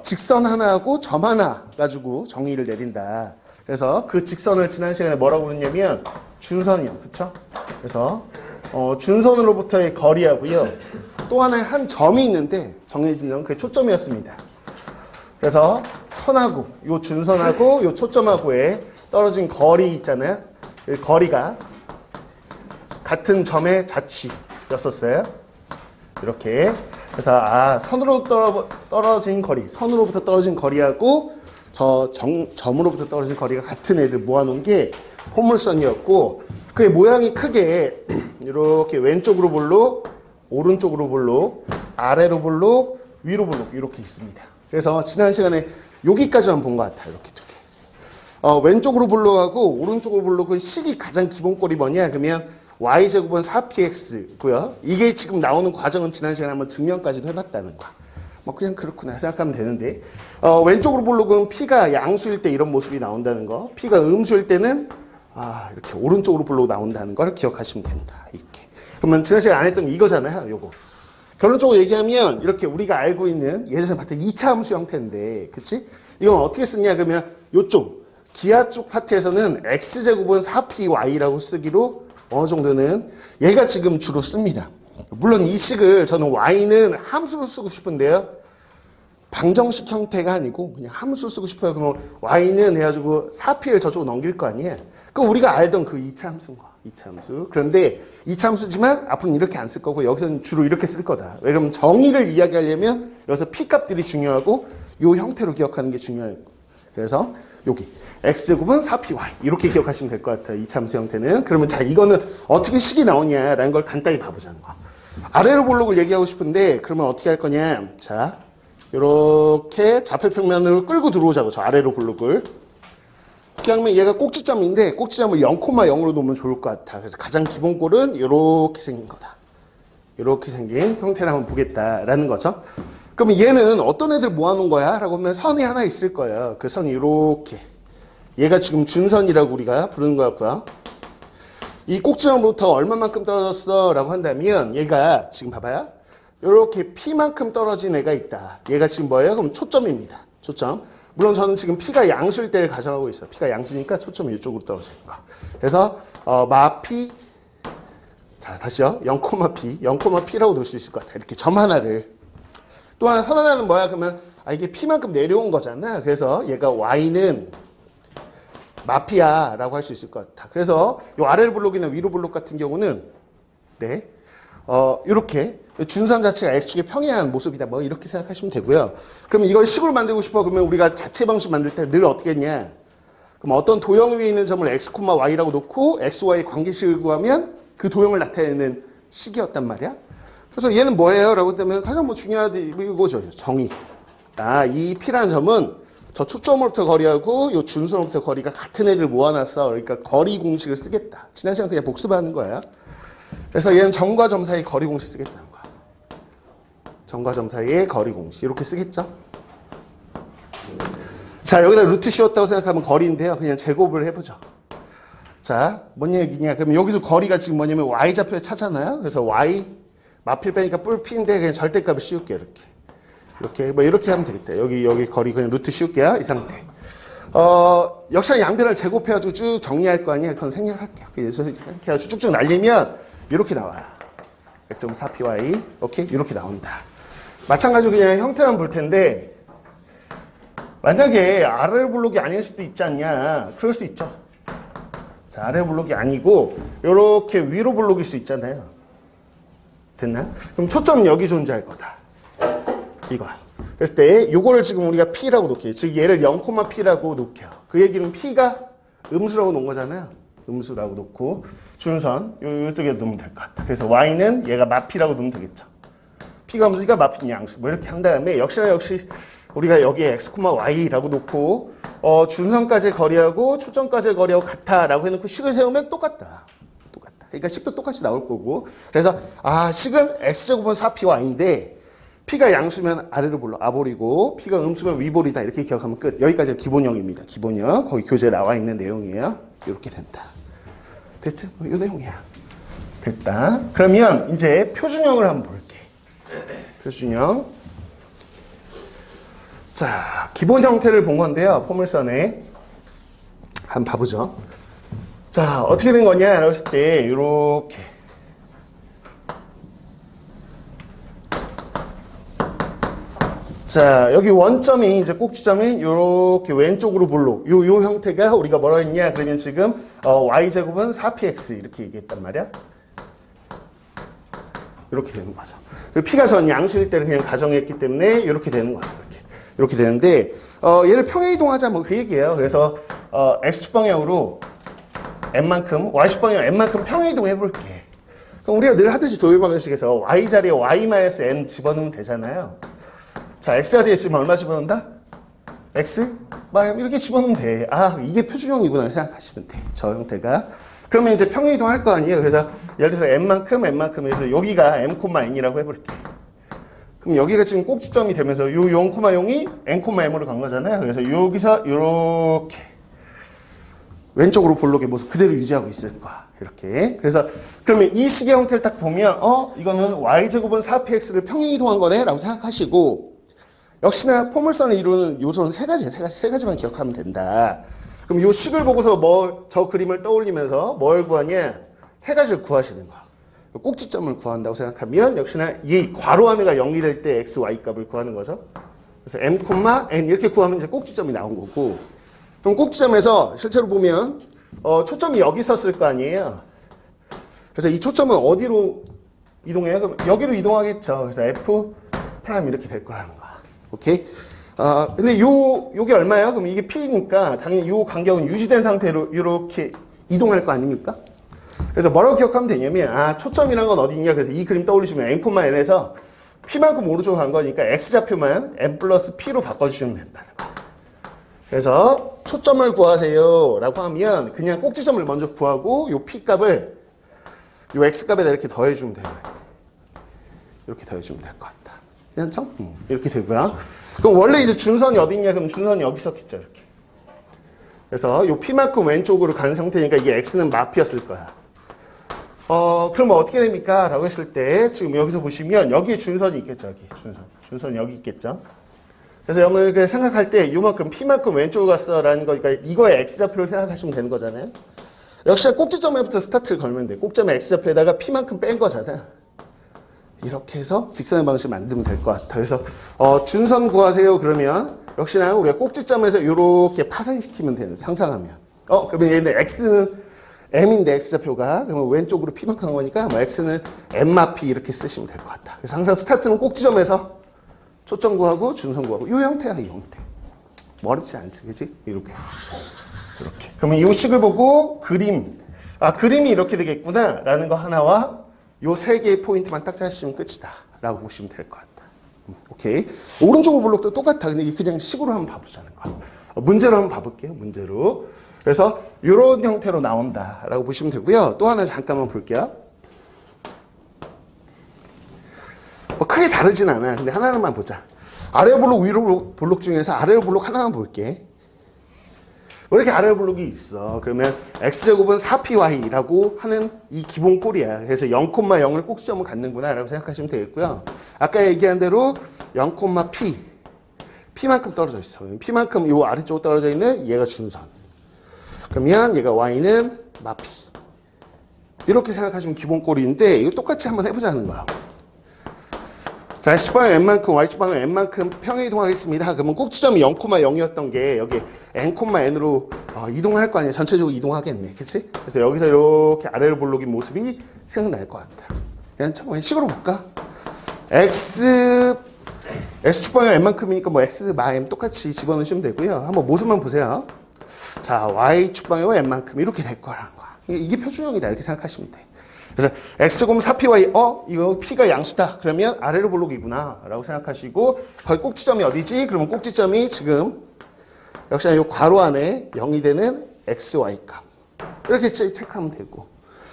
[SPEAKER 1] 직선 하나하고 점 하나 가지고 정의를 내린다. 그래서 그 직선을 지난 시간에 뭐라고 그랬냐면 준선이요. 그쵸? 그래서 준선으로부터의 거리하고요. 또 하나의 한 점이 있는데 정해진 점은 그게 초점이었습니다. 그래서 선하고 요 준선하고 요 초점하고의 떨어진 거리 있잖아요. 그 거리가 같은 점의 자취였었어요. 이렇게. 그래서 선으로 떨어진 거리, 선으로부터 떨어진 거리하고 점으로부터 떨어진 거리가 같은 애들 모아놓은 게 포물선이었고 그의 모양이 크게 이렇게 왼쪽으로 볼록, 오른쪽으로 볼록, 아래로 볼록, 위로 볼록 이렇게 있습니다. 그래서 지난 시간에 여기까지만 본 것 같아요. 이렇게 두 개. 왼쪽으로 볼록하고 오른쪽으로 볼록은 식이 가장 기본꼴이 뭐냐? 그러면 y제곱은 4px고요. 이게 지금 나오는 과정은 지난 시간에 한번 증명까지도 해봤다는 거야. 뭐 그냥 그렇구나 생각하면 되는데 왼쪽으로 볼록은 p가 양수일 때 이런 모습이 나온다는 거, p가 음수일 때는 이렇게 오른쪽으로 볼록 나온다는 걸 기억하시면 된다. 이렇게. 그러면 지난 시간에 안 했던 게 이거잖아요. 요거. 결론적으로 얘기하면 이렇게 우리가 알고 있는 예전에 봤던 2차 함수 형태인데, 그치? 이건 어떻게 쓰냐 그러면 요쪽 기하 쪽 파트에서는 x제곱은 4py라고 쓰기로 어느 정도는 얘가 지금 주로 씁니다. 물론 이 식을 저는 y는 함수로 쓰고 싶은데요. 방정식 형태가 아니고 그냥 함수 쓰고 싶어요. 그러면 y는 해가지고 4p를 저쪽으로 넘길 거 아니에요. 그 우리가 알던 그 2차 함수인 거야. 2차 함수. 그런데 2차 함수지만 앞으로는 이렇게 안 쓸 거고 여기서는 주로 이렇게 쓸 거다. 왜냐면 정의를 이야기하려면 여기서 p 값들이 중요하고 이 형태로 기억하는 게 중요해요. 그래서 여기 x제곱은 4py 이렇게 기억하시면 될 것 같아요. 이 참수 형태는. 그러면 자 이거는 어떻게 식이 나오냐라는 걸 간단히 봐보자는 거. 아래로 볼록을 얘기하고 싶은데 그러면 어떻게 할 거냐. 자 이렇게 좌표평면으로 끌고 들어오자고. 저 아래로 볼록을. 그렇게 하면 얘가 꼭지점인데 꼭지점을 0,0으로 놓으면 좋을 것 같아. 그래서 가장 기본 꼴은 이렇게 생긴 거다. 이렇게 생긴 형태를 한번 보겠다라는 거죠. 그러면 얘는 어떤 애들 모아놓은 거야? 라고 하면 선이 하나 있을 거예요. 그 선이 이렇게. 얘가 지금 준선이라고 우리가 부르는 거였고요. 이 꼭지점으로부터 얼마만큼 떨어졌어? 라고 한다면 얘가 지금 봐봐요. 이렇게 P만큼 떨어진 애가 있다. 얘가 지금 뭐예요? 그럼 초점입니다. 초점. 물론 저는 지금 P가 양수일 때를 가정하고 있어요. P가 양수니까 초점이 이쪽으로 떨어지는 거. 그래서 마P 자 다시요. 0,P 0,P라고 놓을 수 있을 것 같아. 이렇게 점 하나를. 또 하나 선 하나는 뭐야? 그러면 이게 P만큼 내려온 거잖아. 그래서 얘가 Y는 마피아 라고 할 수 있을 것 같아. 그래서 이 아래 블록이나 위로 블록 같은 경우는 네, 이렇게 준선 자체가 x축의 평행한 모습이다. 뭐 이렇게 생각하시면 되고요. 그럼 이걸 식으로 만들고 싶어. 그러면 우리가 자체 방식 만들 때 늘 어떻게 했냐? 그럼 어떤 도형 위에 있는 점을 x, y라고 놓고 x, y 관계식을 구하면 그 도형을 나타내는 식이었단 말이야. 그래서 얘는 뭐예요? 라고 했다면 가장 뭐 중요한 이거죠. 정의. 이 p라는 점은 저 초점으로부터 거리하고 이 준선으로부터 거리가 같은 애들 모아놨어. 그러니까 거리 공식을 쓰겠다. 지난 시간 그냥 복습하는 거야. 그래서 얘는 점과 점 사이 거리 공식 쓰겠다는 거야. 점과 점 사이의 거리 공식. 이렇게 쓰겠죠? 자, 여기다 루트 씌웠다고 생각하면 거리인데요. 그냥 제곱을 해보죠. 자, 뭔 얘기냐. 그럼 여기도 거리가 지금 뭐냐면 y좌표에 차잖아요. 그래서 y, 마필 빼니까 뿔 p인데 그냥 절대값을 씌울게요. 이렇게 뭐 이렇게 하면 되겠다. 여기 거리 그냥 루트 씌울게요. 이 상태. 역시나 양변을 제곱해가지고 쭉 정리할 거 아니에요. 그건 생략할게요. 그래서 이렇게 해가지고 쭉쭉 날리면 이렇게 나와요. x제곱 4py 오케이 이렇게 나온다. 마찬가지로 그냥 형태만 볼 텐데 만약에 아래 블록이 아닐 수도 있지 않냐? 그럴 수 있죠. 자, 아래 블록이 아니고 이렇게 위로 블록일 수 있잖아요. 됐나? 그럼 초점은 여기 존재할 거다. 이거. 그랬을 때 요거를 지금 우리가 P라고 놓게요. 즉 얘를 0,P라고 놓게요. 그 얘기는 P가 음수라고 놓은 거잖아요. 음수라고 놓고 준선 요쪽에 놓으면 될 것 같다. 그래서 Y는 얘가 마P라고 놓으면 되겠죠. P가 음수니까 마P는 양수. 뭐 이렇게 한 다음에 역시 우리가 여기에 x, y라고 놓고 준선까지의 거리하고 초점까지의 거리하고 같다라고 해놓고 식을 세우면 똑같다. 그러니까 식도 똑같이 나올 거고. 그래서 식은 x제곱은 4py인데 p가 양수면 아래로 불러 아볼이고 p가 음수면 위볼이다. 이렇게 기억하면 끝. 여기까지가 기본형입니다. 기본형. 거기 교재에 나와 있는 내용이에요. 이렇게 된다. 됐지? 이 내용이야. 됐다. 그러면 이제 표준형을 한번 볼게. 표준형. 자, 기본 형태를 본 건데요. 포물선에. 한번 봐보죠. 자, 어떻게 된 거냐? 라고 했을 때, 이렇게. 자, 여기 원점이 이제 꼭지점이 이렇게 왼쪽으로 볼록. 요 형태가 우리가 뭐라 했냐? 그러면 지금 y제곱은 4px 이렇게 얘기했단 말이야. 이렇게 되는 거죠. p가 전 양수일 때는 그냥 가정했기 때문에 이렇게 되는 거야. 이렇게 되는데 얘를 평행 이동하자 뭐 그 얘기예요. 그래서 x축 방향으로 n만큼, y축 방향 n만큼 평행 이동해 볼게. 그럼 우리가 늘 하듯이 도일 방정식에서 y 자리에 y-n 집어넣으면 되잖아요. 자, x 자리에 지금 얼마 집어넣는다? x? 막 이렇게 집어넣으면 돼. 이게 표준형이구나 생각하시면 돼. 저 형태가. 그러면 이제 평행 이동할 거 아니에요. 그래서 예를 들어서 n만큼 해서 여기가 m,n이라고 해볼게. 그럼 여기가 지금 꼭지점이 되면서 요 0,0이 n,m으로 간 거잖아요. 그래서 여기서 이렇게 왼쪽으로 볼록의 모습 그대로 유지하고 있을 거야. 이렇게. 그래서 그러면 이 식의 형태를 딱 보면 이거는 y제곱은 4px를 평행 이동한 거네 라고 생각하시고 역시나 포물선을 이루는 요소는 세 가지만 기억하면 된다. 그럼 요 식을 보고서 저 그림을 떠올리면서 뭘 구하냐? 세 가지를 구하시는 거야. 꼭지점을 구한다고 생각하면 역시나 이 괄호 안에가 0이 될 때 x, y 값을 구하는 거죠. 그래서 m, n 이렇게 구하면 이제 꼭지점이 나온 거고 그럼 꼭지점에서 실제로 보면 초점이 여기 있었을 거 아니에요. 그래서 이 초점은 어디로 이동해요? 그럼 여기로 이동하겠죠. 그래서 f 프라임 이렇게 될 거라는 거야. 오케이? 근데 요게 얼마예요? 그럼 이게 P니까 당연히 요 간격은 유지된 상태로 이렇게 이동할 거 아닙니까? 그래서 뭐라고 기억하면 되냐면, 초점이란 건 어디 있냐? 그래서 이 그림 떠올리시면 n,n에서 P만큼 오른쪽으로 간 거니까 X좌표만 n 플러스 P로 바꿔주시면 된다는 거예요. 그래서 초점을 구하세요 라고 하면 그냥 꼭지점을 먼저 구하고 요 P 값을 요 X 값에다 이렇게 더해주면 돼요. 이렇게 더해주면 될 것 같다. 괜찮죠? 이렇게 되고요. 그럼 원래 이제 준선이 어디 있냐? 그럼 준선이 여기 있었겠죠, 이렇게. 그래서 요 P만큼 왼쪽으로 가는 상태니까 이게 X는 마피였을 거야. 그럼 어떻게 됩니까? 라고 했을 때 지금 여기서 보시면 여기에 준선이 있겠죠, 여기. 준선이 여기 있겠죠. 그래서 여러분들 생각할 때 요만큼 P만큼 왼쪽으로 갔어 라는 거니까 이거의 X좌표를 생각하시면 되는 거잖아요. 역시 꼭지점에부터 스타트를 걸면 돼. 꼭지점의 X좌표에다가 P만큼 뺀 거잖아. 이렇게 해서 직선의 방식을 만들면 될 것 같아. 그래서 준선 구하세요 그러면 역시나 우리가 꼭지점에서 이렇게 파생시키면 되는, 상상하면. 그러면 얘는 X는 M인데 X좌표가 그러면 왼쪽으로 P만큼 한 거니까 뭐 X는 M마 P 이렇게 쓰시면 될 것 같다. 그래서 항상 스타트는 꼭지점에서 초점 구하고 준선 구하고 이 형태야, 이 형태. 뭐 어렵지 않지, 그치? 이렇게. 그러면 이 식을 보고 그림이 이렇게 되겠구나 라는 거 하나와 요 세 개의 포인트만 딱 잡으시면 끝이다 라고 보시면 될 것 같다. 오케이. 오른쪽 블록도 똑같아. 근데 그냥 식으로 한번 봐보자는 거야. 문제로 한번 봐볼게요. 문제로. 그래서 이런 형태로 나온다 라고 보시면 되고요. 또 하나 잠깐만 볼게요. 뭐 크게 다르진 않아. 근데 하나만 보자. 아래 블록, 위로 블록 중에서 아래 블록 하나만 볼게. 왜 이렇게 아래 블록이 있어? 그러면 x제곱은 4py라고 하는 이 기본 꼴이야. 그래서 0,0을 꼭지점을 갖는구나 라고 생각하시면 되겠고요. 아까 얘기한 대로 0,p p만큼 떨어져 있어. p만큼 이 아래쪽으로 떨어져 있는 얘가 준선. 그러면 얘가 y는 마p. 이렇게 생각하시면 기본 꼴인데 이거 똑같이 한번 해보자는 거야. 자, X축방은 N만큼, Y축방은 N만큼 평행 이동하겠습니다. 그러면 꼭지점이 0,0이었던 게 여기 N,N으로 이동할 거 아니야. 전체적으로 이동하겠네. 그치? 그래서 여기서 이렇게 아래로 볼록인 모습이 생각날 것 같아. 그냥 참 식으로 볼까? X축방은 N만큼이니까 뭐 X, 마 M 똑같이 집어넣으시면 되고요. 한번 모습만 보세요. 자, Y축방은 N만큼 이렇게 될 거라는 거야. 이게 표준형이다. 이렇게 생각하시면 돼. 그래서 x제곱은 4py, 이거 p가 양수다. 그러면 아래로 볼록이구나 라고 생각하시고 거기 꼭지점이 어디지? 그러면 꼭지점이 지금 역시나 이 괄호 안에 0이 되는 xy 값. 이렇게 체크하면 되고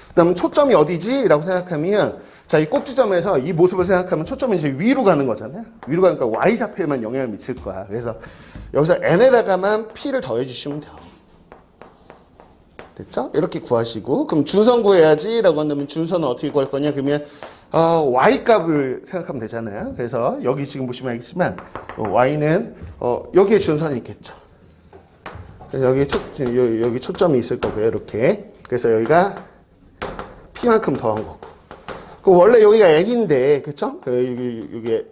[SPEAKER 1] 그 다음 초점이 어디지? 라고 생각하면 자, 이 꼭지점에서 이 모습을 생각하면 초점이 이제 위로 가는 거잖아요. 위로 가니까 y좌표에만 영향을 미칠 거야. 그래서 여기서 n에다가만 p를 더해 주시면 돼요. 됐죠? 이렇게 구하시고 그럼 준선 구해야지 라고 한다면 준선은 어떻게 구할 거냐 그러면 y값을 생각하면 되잖아요. 그래서 여기 지금 보시면 알겠지만 y는 여기에 준선이 있겠죠. 그래서 여기 초점이 있을 거고요. 이렇게. 그래서 여기가 p만큼 더한 거고. 그 원래 여기가 n인데 그쵸? 여기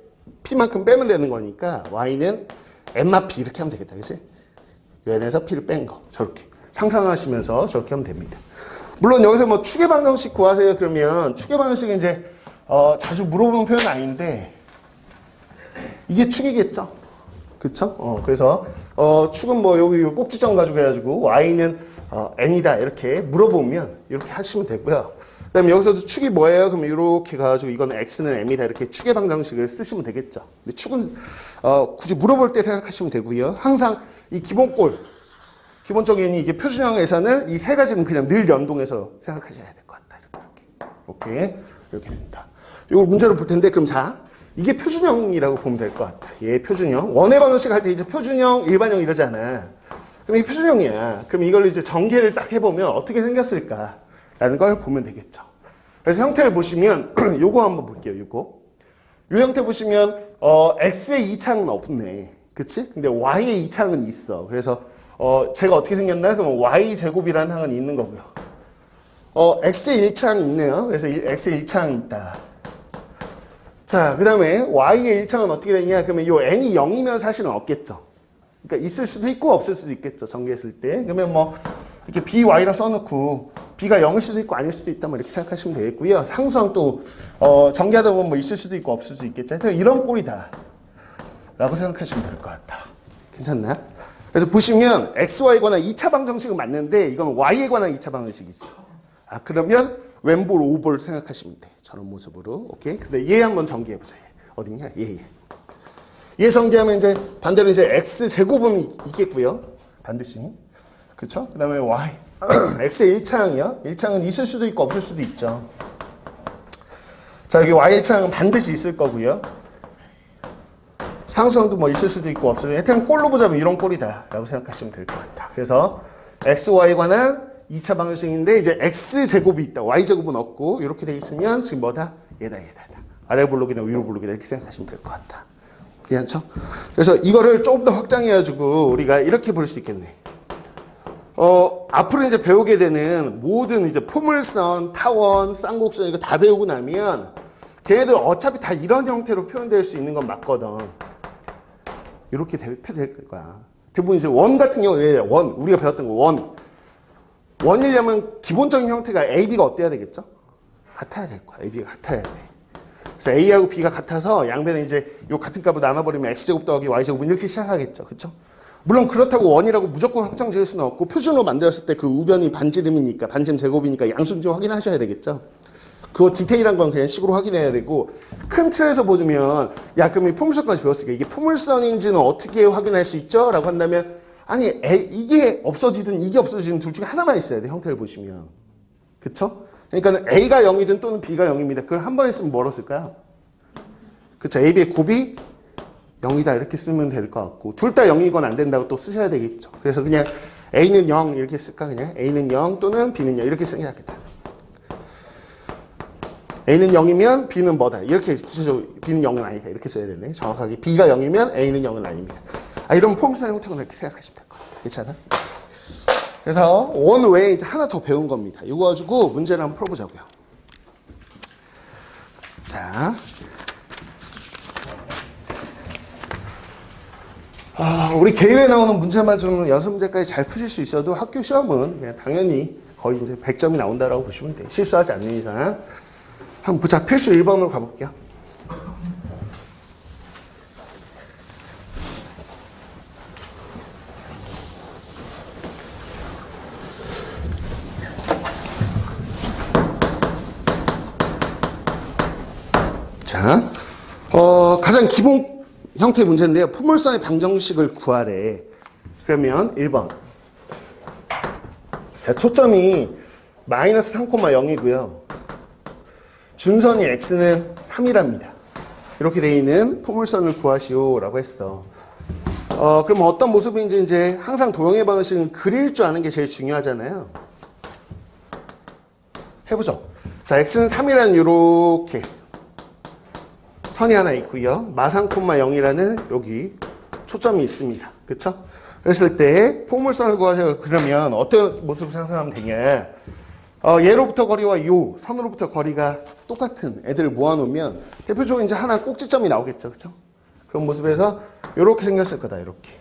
[SPEAKER 1] p만큼 빼면 되는 거니까 y는 n마 p 이렇게 하면 되겠다. 그치? n에서 p를 뺀 거. 저렇게. 상상하시면서 저렇게 하면 됩니다. 물론 여기서 뭐 추계 방정식 구하세요 그러면 추계 방정식은 이제 자주 물어보는 표현은 아닌데 이게 축이겠죠. 그쵸? 그래서 축은 뭐 여기 꼭지점 가지고 해가지고 y는 n이다 이렇게 물어보면 이렇게 하시면 되고요. 그 다음에 여기서도 축이 뭐예요? 그러면 이렇게 가지고 이거는 x는 m이다 이렇게 축의 방정식을 쓰시면 되겠죠. 근데 축은 굳이 물어볼 때 생각하시면 되고요. 항상 이 기본꼴 기본적인 이게 표준형에서는 이 세 가지는 그냥 늘 연동해서 생각하셔야 될 것 같다. 이렇게. 이렇게 된다. 이걸 문제로 볼 텐데, 그럼 자, 이게 표준형이라고 보면 될 것 같다. 얘 표준형. 원의 방정식 할 때 이제 표준형, 일반형 이러잖아. 그럼 이게 표준형이야. 그럼 이걸 이제 전개를 딱 해보면 어떻게 생겼을까라는 걸 보면 되겠죠. 그래서 형태를 보시면, 요거 한번 볼게요, 요거. 요 형태 보시면, x의 2창은 없네. 그치? 근데 y의 2창은 있어. 그래서, 제가 어떻게 생겼나? 그러면 y제곱이라는 항은 있는 거고요. x의 1창이 있네요. 그래서 x의 1창이 있다. 자, 그 다음에 y의 1창은 어떻게 되냐? 그러면 이 n이 0이면 사실은 없겠죠. 그러니까 있을 수도 있고 없을 수도 있겠죠. 전개했을 때. 그러면 뭐 이렇게 by라 써놓고 b가 0일 수도 있고 아닐 수도 있다. 뭐 이렇게 생각하시면 되겠고요. 상수항 또 전개하다 보면 뭐 있을 수도 있고 없을 수도 있겠죠. 하여튼 이런 꼴이다. 라고 생각하시면 될 것 같다. 괜찮나? 그래서 보시면 xy에 관한 2차 방정식은 맞는데 이건 y에 관한 2차 방정식이지. 아, 그러면 왼볼, 오볼 생각하시면 돼. 저런 모습으로. 오케이? 근데 얘 한번 전개해보자. 얘. 어딨냐? 얘. 얘 전개하면 이제 반대로 이제 x 제곱은 있겠고요. 반드시. 그쵸? 그 다음에 y. x의 1차항이요. 1차항은 있을 수도 있고 없을 수도 있죠. 자, 여기 y 1차항은 반드시 있을 거고요. 상수항도 뭐 있을 수도 있고 없을 수도 있고. 하여튼 꼴로 보자면 이런 꼴이다. 라고 생각하시면 될 것 같다. 그래서 x, y에 관한 2차 방정식인데 이제 x제곱이 있다. y제곱은 없고 이렇게 돼 있으면 지금 뭐다? 얘다. 아래 볼록이나 위로 볼록이다. 이렇게 생각하시면 될 것 같다. 괜찮죠? 그래서 이거를 조금 더 확장해가지고 우리가 이렇게 볼 수 있겠네. 앞으로 이제 배우게 되는 모든 이제 포물선, 타원, 쌍곡선 이거 다 배우고 나면 걔네들 어차피 다 이런 형태로 표현될 수 있는 건 맞거든. 이렇게 될 거야. 대부분 이제 원 같은 경우에 원, 우리가 배웠던 거 원. 원이려면 기본적인 형태가 A, B가 어때야 되겠죠? 같아야 될 거야. A, B가 같아야 돼. 그래서 A하고 B가 같아서 양변에 이제 요 같은 값을 나눠버리면 X제곱 더하기 Y제곱은 이렇게 시작하겠죠. 그쵸? 물론 그렇다고 원이라고 무조건 확장 지을 수는 없고 표준으로 만들었을 때 그 우변이 반지름이니까 반지름 제곱이니까 양수인지 확인하셔야 되겠죠. 그거 디테일한 건 그냥 식으로 확인해야 되고 큰 틀에서 보면 야 그럼 이 포물선까지 배웠으니까 이게 포물선인지는 어떻게 확인할 수 있죠? 라고 한다면 아니 이게 없어지든 이게 없어지든 둘 중에 하나만 있어야 돼. 형태를 보시면. 그쵸? 그러니까 A가 0이든 또는 B가 0입니다. 그걸 한 번 했으면 뭐로 쓸까요? 그쵸? A, B의 곱이 0이다 이렇게 쓰면 될 것 같고 둘 다 0이건 안 된다고 또 쓰셔야 되겠죠. 그래서 그냥 A는 0 이렇게 쓸까? 그냥 A는 0 또는 B는 0 이렇게 쓰는 게 낫겠다. A는 0이면 B는 뭐다. 이렇게 구체적으로 B는 0은 아니다. 이렇게 써야 되네. 정확하게 B가 0이면 A는 0은 아닙니다. 아, 이런 포물선 형태는 이렇게 생각하시면 될 것 같아요. 괜찮아? 그래서 원 외에 이제 하나 더 배운 겁니다. 이거 가지고 문제를 한번 풀어보자고요. 자, 우리 개요에 나오는 문제만 좀 6문제까지 잘 푸실 수 있어도 학교 시험은 그냥 당연히 거의 이제 100점이 나온다라고 보시면 돼요. 실수하지 않는 이상. 한번 보자. 필수 1번으로 가볼게요. 자, 가장 기본 형태의 문제인데요. 포물선의 방정식을 구하래. 그러면 1번. 자, 초점이 마이너스 3,0이고요. 준선이 x는 3이랍니다. 이렇게 돼 있는 포물선을 구하시오라고 했어. 그럼 어떤 모습인지 이제 항상 도형의 방식은 그릴 줄 아는 게 제일 중요하잖아요. 해보죠. 자, x는 3이라는 요렇게 선이 하나 있고요. 마3,0이라는 여기 초점이 있습니다. 그쵸? 그랬을 때 포물선을 구하세요. 그러면 어떤 모습을 상상하면 되냐. 얘로부터 거리와 요 선으로부터 거리가 똑같은 애들을 모아놓으면 대표적으로 이제 하나 꼭지점이 나오겠죠. 그쵸? 그런 모습에서 이렇게 생겼을 거다. 이렇게.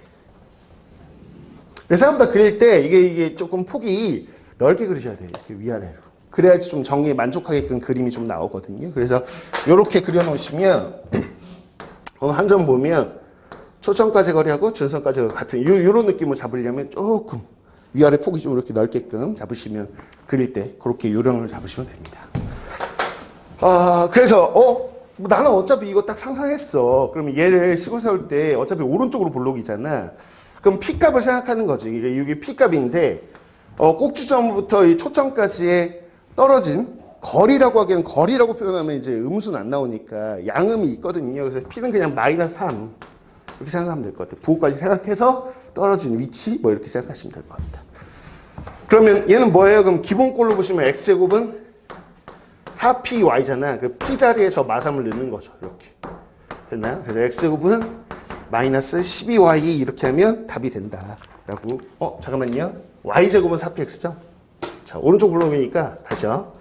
[SPEAKER 1] 근데 생각보다 그릴 때 이게 조금 폭이 넓게 그리셔야 돼요. 이렇게 위아래로. 그래야지 좀 정리에 만족하게끔 그림이 좀 나오거든요. 그래서 이렇게 그려놓으시면 한 점 보면 초점까지 거리하고 준선까지 같은 이런 느낌을 잡으려면 조금 위아래 폭이 좀 이렇게 넓게끔 잡으시면 그릴 때 그렇게 요령을 잡으시면 됩니다. 그래서 나는 어차피 이거 딱 상상했어. 그러면 얘를 시골 세울 때 어차피 오른쪽으로 볼록이잖아. 그럼 P값을 생각하는 거지. 이게 P값인데 꼭지점부터 이 초점까지의 떨어진 거리라고 하기에는 거리라고 표현하면 이제 음수는 안 나오니까 양음이 있거든요. 그래서 P는 그냥 마이너스 3 이렇게 생각하면 될 것 같아요. 부호까지 생각해서 떨어진 위치 뭐 이렇게 생각하시면 될 것 같다. 그러면 얘는 뭐예요? 그럼 기본꼴로 보시면 x제곱은 4py잖아. 그 p 자리에 저 마삼을 넣는 거죠. 이렇게 됐나요? 그래서 x제곱은 마이너스 12y 이렇게 하면 답이 된다 라고. 잠깐만요. y제곱은 4px죠? 자, 오른쪽 블록이니까 다시요.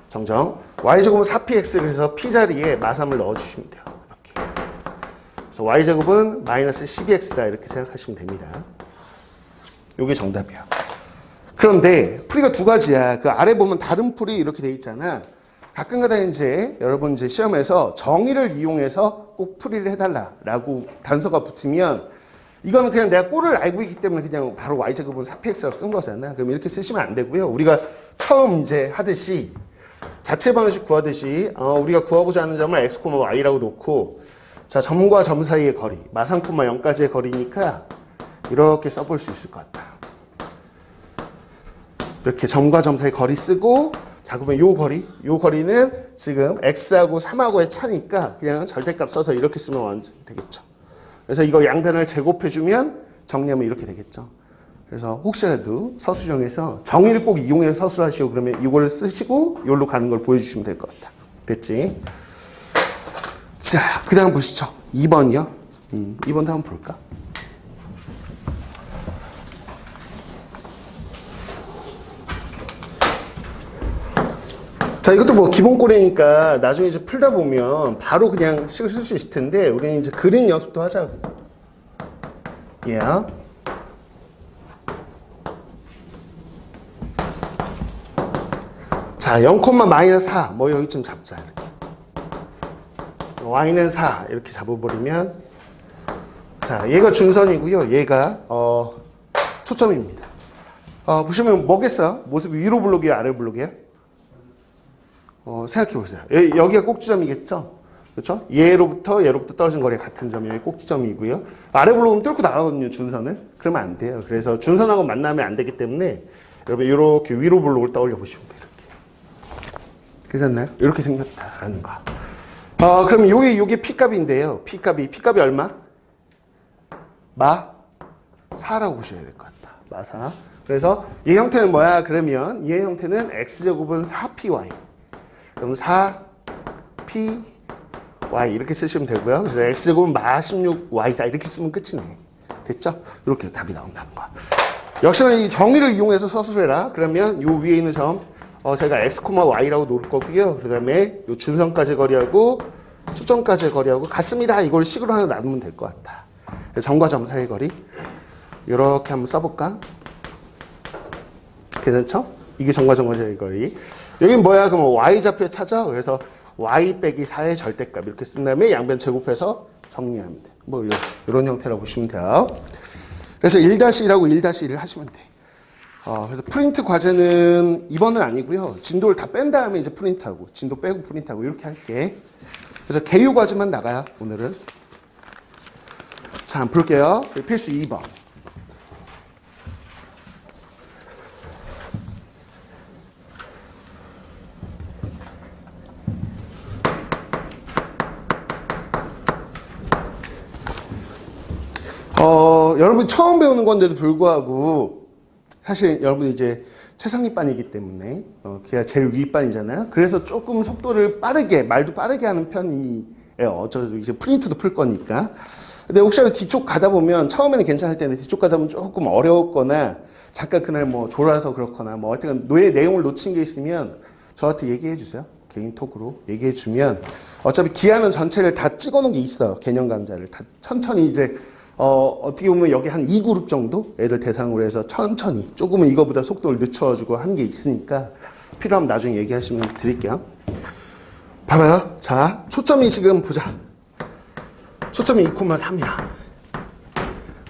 [SPEAKER 1] 정정. y제곱은 4px 그래서 p 자리에 마삼을 넣어주시면 돼요. 이렇게. 그래서 y제곱은 마이너스 12x다 이렇게 생각하시면 됩니다. 이게 정답이야. 그런데 풀이가 두 가지야. 그 아래 보면 다른 풀이 이렇게 돼 있잖아. 가끔가다 이제 여러분 이제 시험에서 정의를 이용해서 꼭 풀이를 해달라라고 단서가 붙으면 이거는 그냥 내가 꼴을 알고 있기 때문에 그냥 바로 y제곱은 4px라고 쓴 거잖아. 그럼 이렇게 쓰시면 안 되고요. 우리가 처음 이제 하듯이 자체 방식 구하듯이 우리가 구하고자 하는 점을 x, y라고 놓고 자 점과 점 사이의 거리 마상, 0까지의 거리니까 이렇게 써볼 수 있을 것 같다. 이렇게 점과 점 사이 거리 쓰고 자 그러면 요 거리는 지금 x하고 3하고의 차니까 그냥 절대값 써서 이렇게 쓰면 완전 되겠죠. 그래서 이거 양변을 제곱해주면 정리하면 이렇게 되겠죠. 그래서 혹시라도 서술형에서 정의를 꼭 이용해서 서술하시오 그러면 이걸 쓰시고 여기로 가는 걸 보여주시면 될 것 같다. 됐지? 자, 그 다음 보시죠. 2번이요. 2번도 한번 볼까? 자, 이것도 뭐 기본 꼴이니까 나중에 이제 풀다 보면 바로 그냥 식을 쓸 수 있을 텐데 우리는 이제 그림 연습도 하자고. Yeah. 자, 0,-4 뭐 여기쯤 잡자 이렇게. y는 4 이렇게 잡아버리면 자, 얘가 준선이고요. 얘가 초점입니다. 보시면 뭐겠어요? 모습이 위로 블록이에요, 아래 블록이에요? 생각해 보세요. 여기가 꼭지점이겠죠? 그렇죠? 얘로부터 떨어진 거리가 같은 점이 여기 꼭지점이고요. 아래 블록은 뚫고 나가거든요, 준선을. 그러면 안 돼요. 그래서 준선하고 만나면 안 되기 때문에 여러분 이렇게 위로 블록을 떠올려 보시면 돼요. 이렇게. 괜찮나요? 이렇게 생겼다라는 거. 그럼 요게 P값인데요. P값이 얼마? 마 4라고 보셔야 될 것 같다. 마 4. 그래서 이 형태는 뭐야? 그러면 이 형태는 x제곱은 4py. 그럼 4py 이렇게 쓰시면 되고요. 그래서 x제곱은 마 16y다 이렇게 쓰면 끝이네. 됐죠? 이렇게 해서 답이 나온다는 거야. 역시나 이 정의를 이용해서 서술해라. 그러면 요 위에 있는 점 제가 x, y라고 놓을 거고요. 그 다음에 요 준선까지 거리하고 초점까지 거리하고 같습니다. 이걸 식으로 하나 나누면 될 것 같다. 점과 점 사이의 거리 이렇게 한번 써볼까? 괜찮죠? 이게 점과 점 사이의 거리. 여긴 뭐야? 그럼 y좌표 찾아. 그래서 y 빼기 4의 절대값 이렇게 쓴 다음에 양변 제곱해서 정리하면 돼. 뭐 이런 형태라고 보시면 돼요. 그래서 1-1하고 1-1을 하시면 돼. 그래서 프린트 과제는 2번은 아니고요. 진도를 다 뺀 다음에 이제 프린트하고 진도 빼고 프린트하고 이렇게 할게. 그래서 개요 과제만 나가요. 오늘은. 자, 한번 볼게요. 필수 2번. 여러분 처음 배우는 건데도 불구하고 사실 여러분 이제 최상위반이기 때문에 걔가 제일 위반이잖아요. 그래서 조금 속도를 빠르게 말도 빠르게 하는 편이에요. 저 이제 프린트도 풀 거니까. 근데 혹시라도 뒤쪽 가다 보면 처음에는 괜찮을 텐데 뒤쪽 가다 보면 조금 어려웠거나 잠깐 그날 뭐 졸아서 그렇거나 뭐 하여튼 내용을 놓친 게 있으면 저한테 얘기해 주세요. 개인톡으로 얘기해 주면 어차피 기하는 전체를 다 찍어 놓은 게 있어요. 개념 강좌를 다 천천히 이제 어떻게 보면 여기 한 2그룹 정도 애들 대상으로 해서 천천히 조금은 이거보다 속도를 늦춰주고 한 게 있으니까 필요하면 나중에 얘기하시면 드릴게요. 봐봐요. 자, 초점이 지금 보자. 초점이 2,3이야.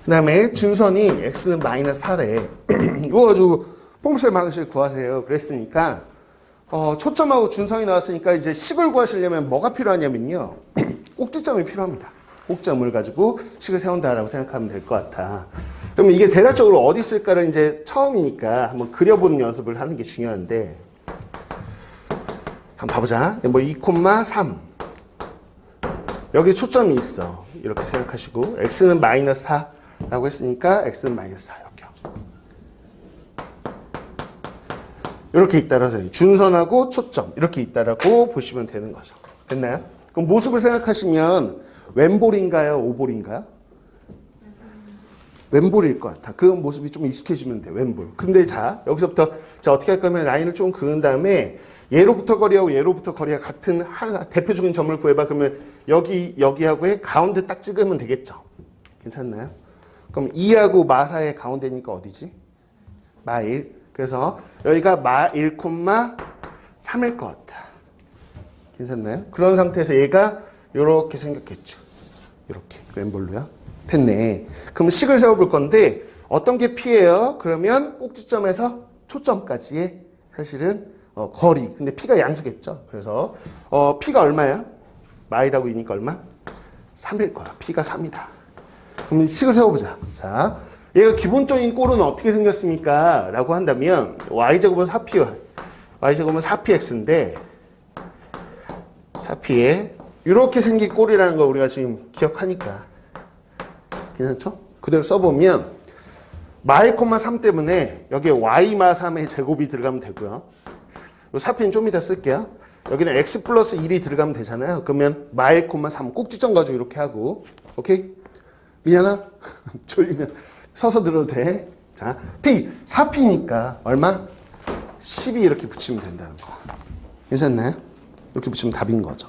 [SPEAKER 1] 그 다음에 준선이 x는 -4래. 이거 가지고 폼셀 방식을 구하세요. 그랬으니까 초점하고 준선이 나왔으니까 이제 식을 구하시려면 뭐가 필요하냐면요. 꼭지점이 필요합니다. 꼭점을 가지고 식을 세운다라고 생각하면 될 것 같아. 그러면 이게 대략적으로 어디 있을까를 이제 처음이니까 한번 그려보는 연습을 하는 게 중요한데 한번 봐보자. 뭐 2,3 여기 초점이 있어. 이렇게 생각하시고 x는 -4라고 했으니까 x는 -4 이렇게 있다라서 준선하고 초점 이렇게 있다라고 보시면 되는 거죠. 됐나요? 그럼 모습을 생각하시면 왼볼인가요? 오볼인가요? 왼볼일 것 같아. 그런 모습이 좀 익숙해지면 돼. 왼볼. 근데 자 여기서부터 자 어떻게 할 거면 라인을 좀 그은 다음에 얘로부터 거리하고 얘로부터 거리가 같은 하나 대표적인 점을 구해봐. 그러면 여기하고의 가운데 딱 찍으면 되겠죠. 괜찮나요? 그럼 2하고 마4의 가운데니까 어디지? 마1. 그래서 여기가 마1,3일 것 같아. 괜찮나요? 그런 상태에서 얘가 요렇게 생겼겠죠. 이렇게 왼볼로요. 됐네. 그럼 식을 세워볼 건데 어떤 게 P예요? 그러면 꼭지점에서 초점까지의 사실은 거리. 근데 P가 양수겠죠. 그래서 P가 얼마야? 마이라고 이니까 얼마? 3일 거야. P가 3이다. 그럼 식을 세워보자. 자, 얘가 기본적인 꼴은 어떻게 생겼습니까? 라고 한다면 y제곱은 4p, y제곱은 4px인데 4p에 이렇게 생긴 꼴이라는 거 우리가 지금 기억하니까 괜찮죠? 그대로 써보면 마일, 3 때문에 여기에 y마 3의 제곱이 들어가면 되고요. 이 4p는 좀 이따 쓸게요. 여기는 x 플러스 1이 들어가면 되잖아요. 그러면 마일, 3 꼭지점 가지고 이렇게 하고 오케이? 미안하? 졸리면 서서 들어도 돼. 자, p 4p니까 얼마? 12 이렇게 붙이면 된다는 거. 괜찮나요? 이렇게 붙이면 답인 거죠.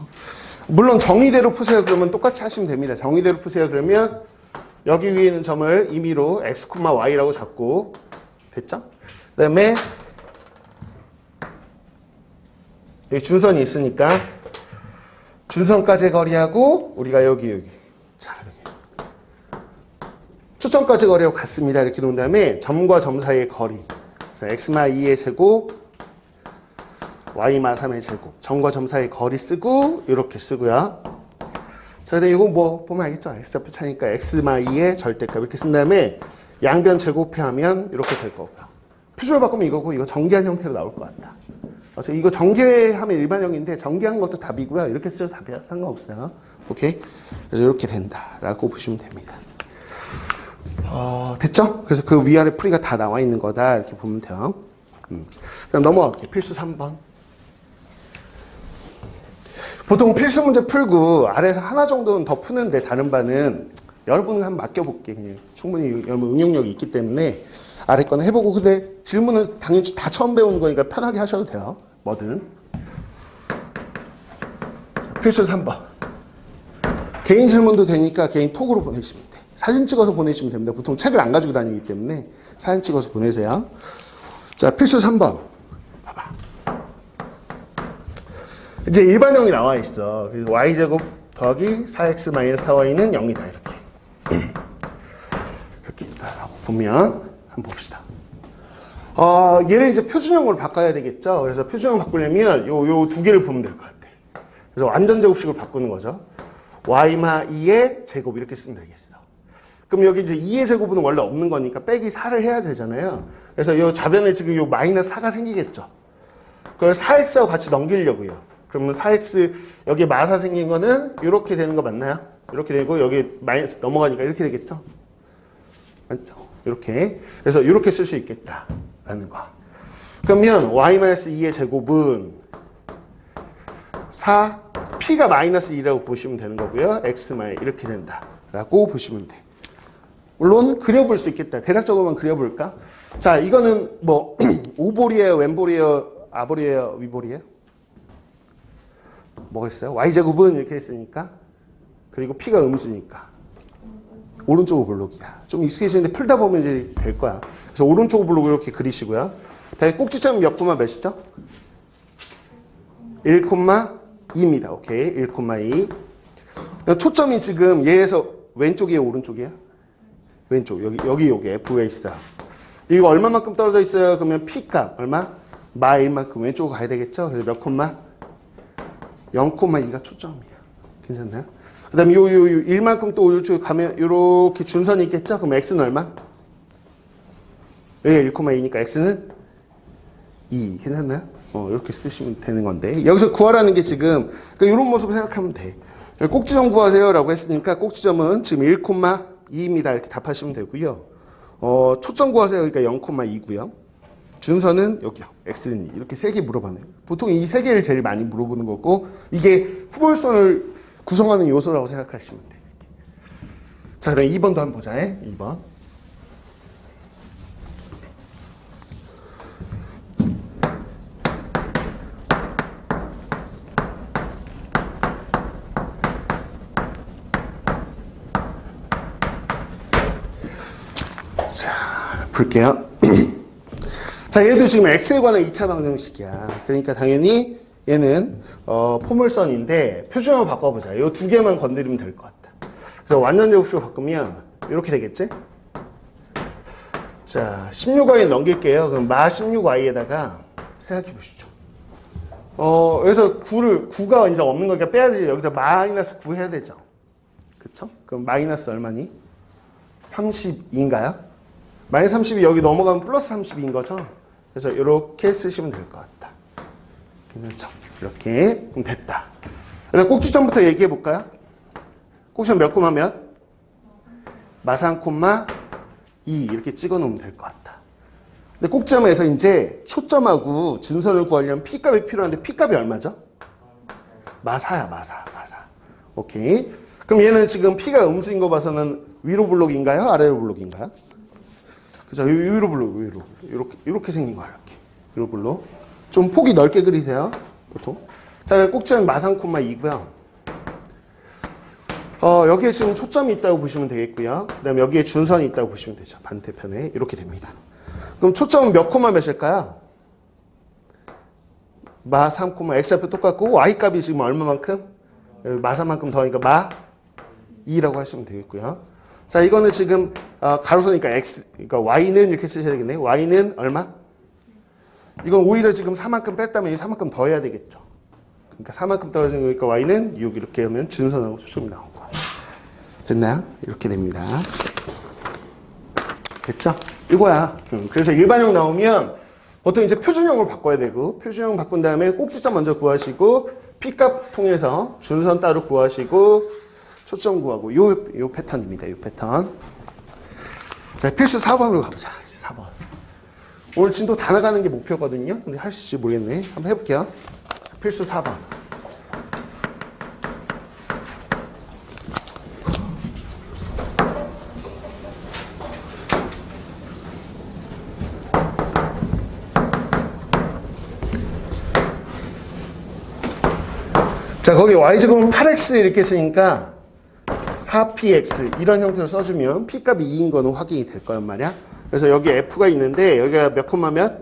[SPEAKER 1] 물론 정의대로 푸세요. 그러면 똑같이 하시면 됩니다. 정의대로 푸세요. 그러면 여기 위에 있는 점을 임의로 x, y라고 잡고 됐죠? 그 다음에 여기 준선이 있으니까 준선까지의 거리하고 우리가 여기 자, 여기 초점까지 거리하고 같습니다. 이렇게 놓은 다음에 점과 점 사이의 거리. 그래서 x마 2의 제곱, y마 3의 제곱. 점과 점 사이의 거리 쓰고 이렇게 쓰고요. 자, 근데 이거 뭐 보면 알겠죠? x좌표 차니까 x마 2의 절대값 이렇게 쓴 다음에 양변 제곱해하면 이렇게 될 거고요. 표준을 바꾸면 이거고 이거 전개한 형태로 나올 것 같다. 그래서 이거 전개하면 일반형인데 전개한 것도 답이고요. 이렇게 쓰셔도 답이야. 상관없어요. 오케이? 그래서 이렇게 된다라고 보시면 됩니다. 됐죠? 그래서 그 위아래 풀이가 다 나와 있는 거다. 이렇게 보면 돼요. 그럼 넘어갈게요. 필수 3번. 보통 필수 문제 풀고 아래에서 하나 정도는 더 푸는데 다른 반은 여러분은 한번 맡겨볼게. 그냥 충분히 여러분 응용력이 있기 때문에 아래 거는 해보고 근데 질문은 당연히 다 처음 배우는 거니까 편하게 하셔도 돼요. 뭐든. 자, 필수 3번. 개인 질문도 되니까 개인 톡으로 보내시면 돼요. 사진 찍어서 보내시면 됩니다. 보통 책을 안 가지고 다니기 때문에 사진 찍어서 보내세요. 자, 필수 3번. 봐봐. 이제 일반형이 나와 있어. 그래서 y제곱 더하기 4x-4y는 0이다. 이렇게. 이렇게 있다라고 보면 한번 봅시다. 얘를 이제 표준형으로 바꿔야 되겠죠. 그래서 표준형 바꾸려면 요 두 개를 보면 될 것 같아. 그래서 완전 제곱식으로 바꾸는 거죠. y마 2의 제곱 이렇게 쓰면 되겠어. 그럼 여기 이제 2의 제곱은 원래 없는 거니까 빼기 4를 해야 되잖아요. 그래서 요 좌변에 지금 요 마이너스 4가 생기겠죠. 그걸 4x하고 같이 넘기려고요. 그러면 4x 여기 마사 생긴 거는 이렇게 되는 거 맞나요? 이렇게 되고 여기 마이너스 넘어가니까 이렇게 되겠죠. 맞죠? 이렇게. 그래서 이렇게 쓸 수 있겠다라는 거. 그러면 y-2의 제곱은 4, p가 마이너스 2라고 보시면 되는 거고요. x- 이렇게 된다라고 보시면 돼. 물론 그려볼 수 있겠다. 대략적으로만 그려볼까? 자, 이거는 뭐 오볼이에요, 왼볼이에요, 아볼이에요, 위볼이에요? 뭐가 있어요? y제곱은 이렇게 했으니까 그리고 p가 음수니까 오른쪽 볼록이야. 좀 익숙해지는데 풀다 보면 이제 될 거야. 그래서 오른쪽 볼록 이렇게 그리시고요. 다음에 꼭지점 몇 코마 몇이죠? 1,2입니다. 오케이. 1,2. 초점이 지금 얘에서 왼쪽이에요, 오른쪽이에요? 왼쪽. 여기 요게 F에 있어. 이거 얼마만큼 떨어져 있어요? 그러면 P 값 얼마? 마 1만큼 왼쪽으로 가야 되겠죠? 그래서 몇 콤마? 0,2가 초점이에요. 괜찮나요? 그 다음에 요 1만큼 또 이쪽 가면 요렇게 준선이 있겠죠? 그럼 X는 얼마? 여기가 1,2니까 X는 2. 괜찮나요? 이렇게 쓰시면 되는 건데. 여기서 구하라는 게 지금, 그러니까 이런 모습을 생각하면 돼. 꼭지점 구하세요 라고 했으니까 꼭지점은 지금 1,2입니다. 이렇게 답하시면 되고요. 초점 구하세요. 그러니까 0,2고요. 준선은 여기요. X는 2. 이렇게 세 개 물어봐요. 보통 이 세 개를 제일 많이 물어보는 거고, 이게 후볼선을 구성하는 요소라고 생각하시면 돼요. 자, 그다음 2번도 한번 보자. 2번. 자, 볼게요. 자, 얘도 지금 x에 관한 2차 방정식이야. 그러니까 당연히 얘는 포물선인데 표준형을 바꿔보자. 이 두 개만 건드리면 될 것 같다. 그래서 완전 제곱식으로 바꾸면 이렇게 되겠지? 자, 16y 넘길게요. 그럼 마 16y에다가 생각해 보시죠. 여기서 9가 이제 없는 거니까 빼야지. 여기다 마이너스 9 해야 되죠. 그쵸? 그럼 마이너스 얼마니? 32인가요? 마이너스 32 여기 넘어가면 플러스 32인 거죠? 그래서 이렇게 쓰시면 될 것 같다. 그렇죠? 이렇게. 그럼 됐다. 그다음 꼭지점부터 얘기해 볼까요? 꼭지점 몇 콤마 몇? 마 3 콤마 2 이렇게 찍어 놓으면 될 것 같다. 근데 꼭지점에서 이제 초점하고 준선을 구하려면 P값이 필요한데 P값이 얼마죠? 마 4야, 마 4. 오케이. 그럼 얘는 지금 P가 음수인 거 봐서는 위로 블록인가요? 아래로 블록인가요? 그죠? 위로 블록, 위로. 이렇게 생긴 거야, 이렇게. 위로 블록. 좀 폭이 넓게 그리세요, 보통. 자, 꼭지점 마 3 콤마 2고요. 여기에 지금 초점이 있다고 보시면 되겠고요. 그 다음에 여기에 준선이 있다고 보시면 되죠. 반대편에. 이렇게 됩니다. 그럼 초점은 몇 콤마 몇일까요? 마 3 콤마 x좌표 똑같고 y 값이 지금 얼마만큼? 마 3만큼 더하니까 마 2라고 하시면 되겠고요. 자, 이거는 지금 가로선이니까 x, 그러니까 y는 이렇게 쓰셔야 되겠네. y는 얼마? 이건 오히려 지금 4만큼 뺐다면 이 4만큼 더해야 되겠죠. 그러니까 4만큼 떨어진 거니까 y는 6 이렇게 하면 준선하고 초점이 나온 거예요. 됐나요? 이렇게 됩니다. 됐죠? 이거야. 그래서 일반형 나오면 보통 이제 표준형으로 바꿔야 되고, 표준형 바꾼 다음에 꼭지점 먼저 구하시고, P값 통해서 준선 따로 구하시고, 초점 구하고, 요 패턴입니다. 요 패턴. 자, 필수 4번으로 가보자. 4번. 오늘 진도 다 나가는 게 목표거든요. 근데 할 수 있을지 모르겠네. 한번 해볼게요. 자, 필수 4번. 자, 거기 y제곱은 8x 이렇게 쓰니까 4px 이런 형태로 써주면 p값이 2인 거는 확인이 될 거란 말이야. 그래서 여기 f가 있는데 여기가 몇 콤마 몇?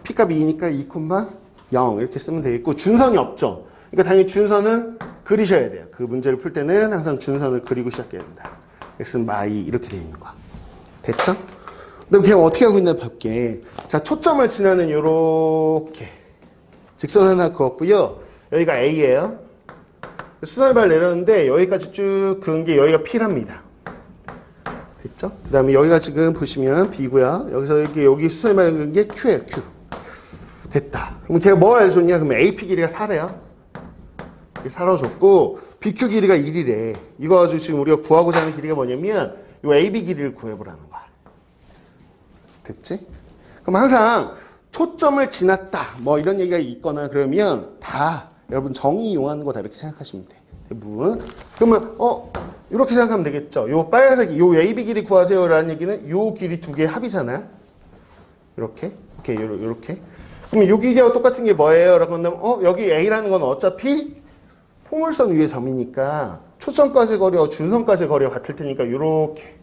[SPEAKER 1] p값이 2니까 2 콤마 0 이렇게 쓰면 되겠고, 준선이 없죠. 그러니까 당연히 준선은 그리셔야 돼요. 그 문제를 풀 때는 항상 준선을 그리고 시작해야 된다. x는 마이 이렇게 되어 있는 거야. 됐죠? 그럼 그냥 어떻게 하고 있나 볼게. 자, 초점을 지나는 요렇게 직선 하나 그었고요. 여기가 A예요. 수선발 내렸는데 여기까지 쭉 그은 게 여기가 P랍니다. 됐죠? 그 다음에 여기가 지금 보시면 B고요. 여기서 여기 수선발 내린 게 Q예요. Q. 됐다. 그럼 걔가 뭐 알려줬냐? 그러면 AP 길이가 4래요. 4로 줬고 BQ 길이가 1이래. 이거 가지고 지금 우리가 구하고자 하는 길이가 뭐냐면 이 AB 길이를 구해보라는 거야. 됐지? 그럼 항상 초점을 지났다 뭐 이런 얘기가 있거나 그러면 다 여러분 정의 이용하는 거다 이렇게 생각하시면 돼. 대부분. 그러면 이렇게 생각하면 되겠죠. 요 빨간색 요 AB 길이 구하세요라는 얘기는 요 길이 두 개의 합이잖아요. 이렇게. 오케이. 요렇게. 그러면 요 길이하고 똑같은 게 뭐예요? 라고 한다면 여기 A라는 건 어차피 포물선 위의 점이니까 초점까지 거리와 준선까지 거리가 같을 테니까 요렇게.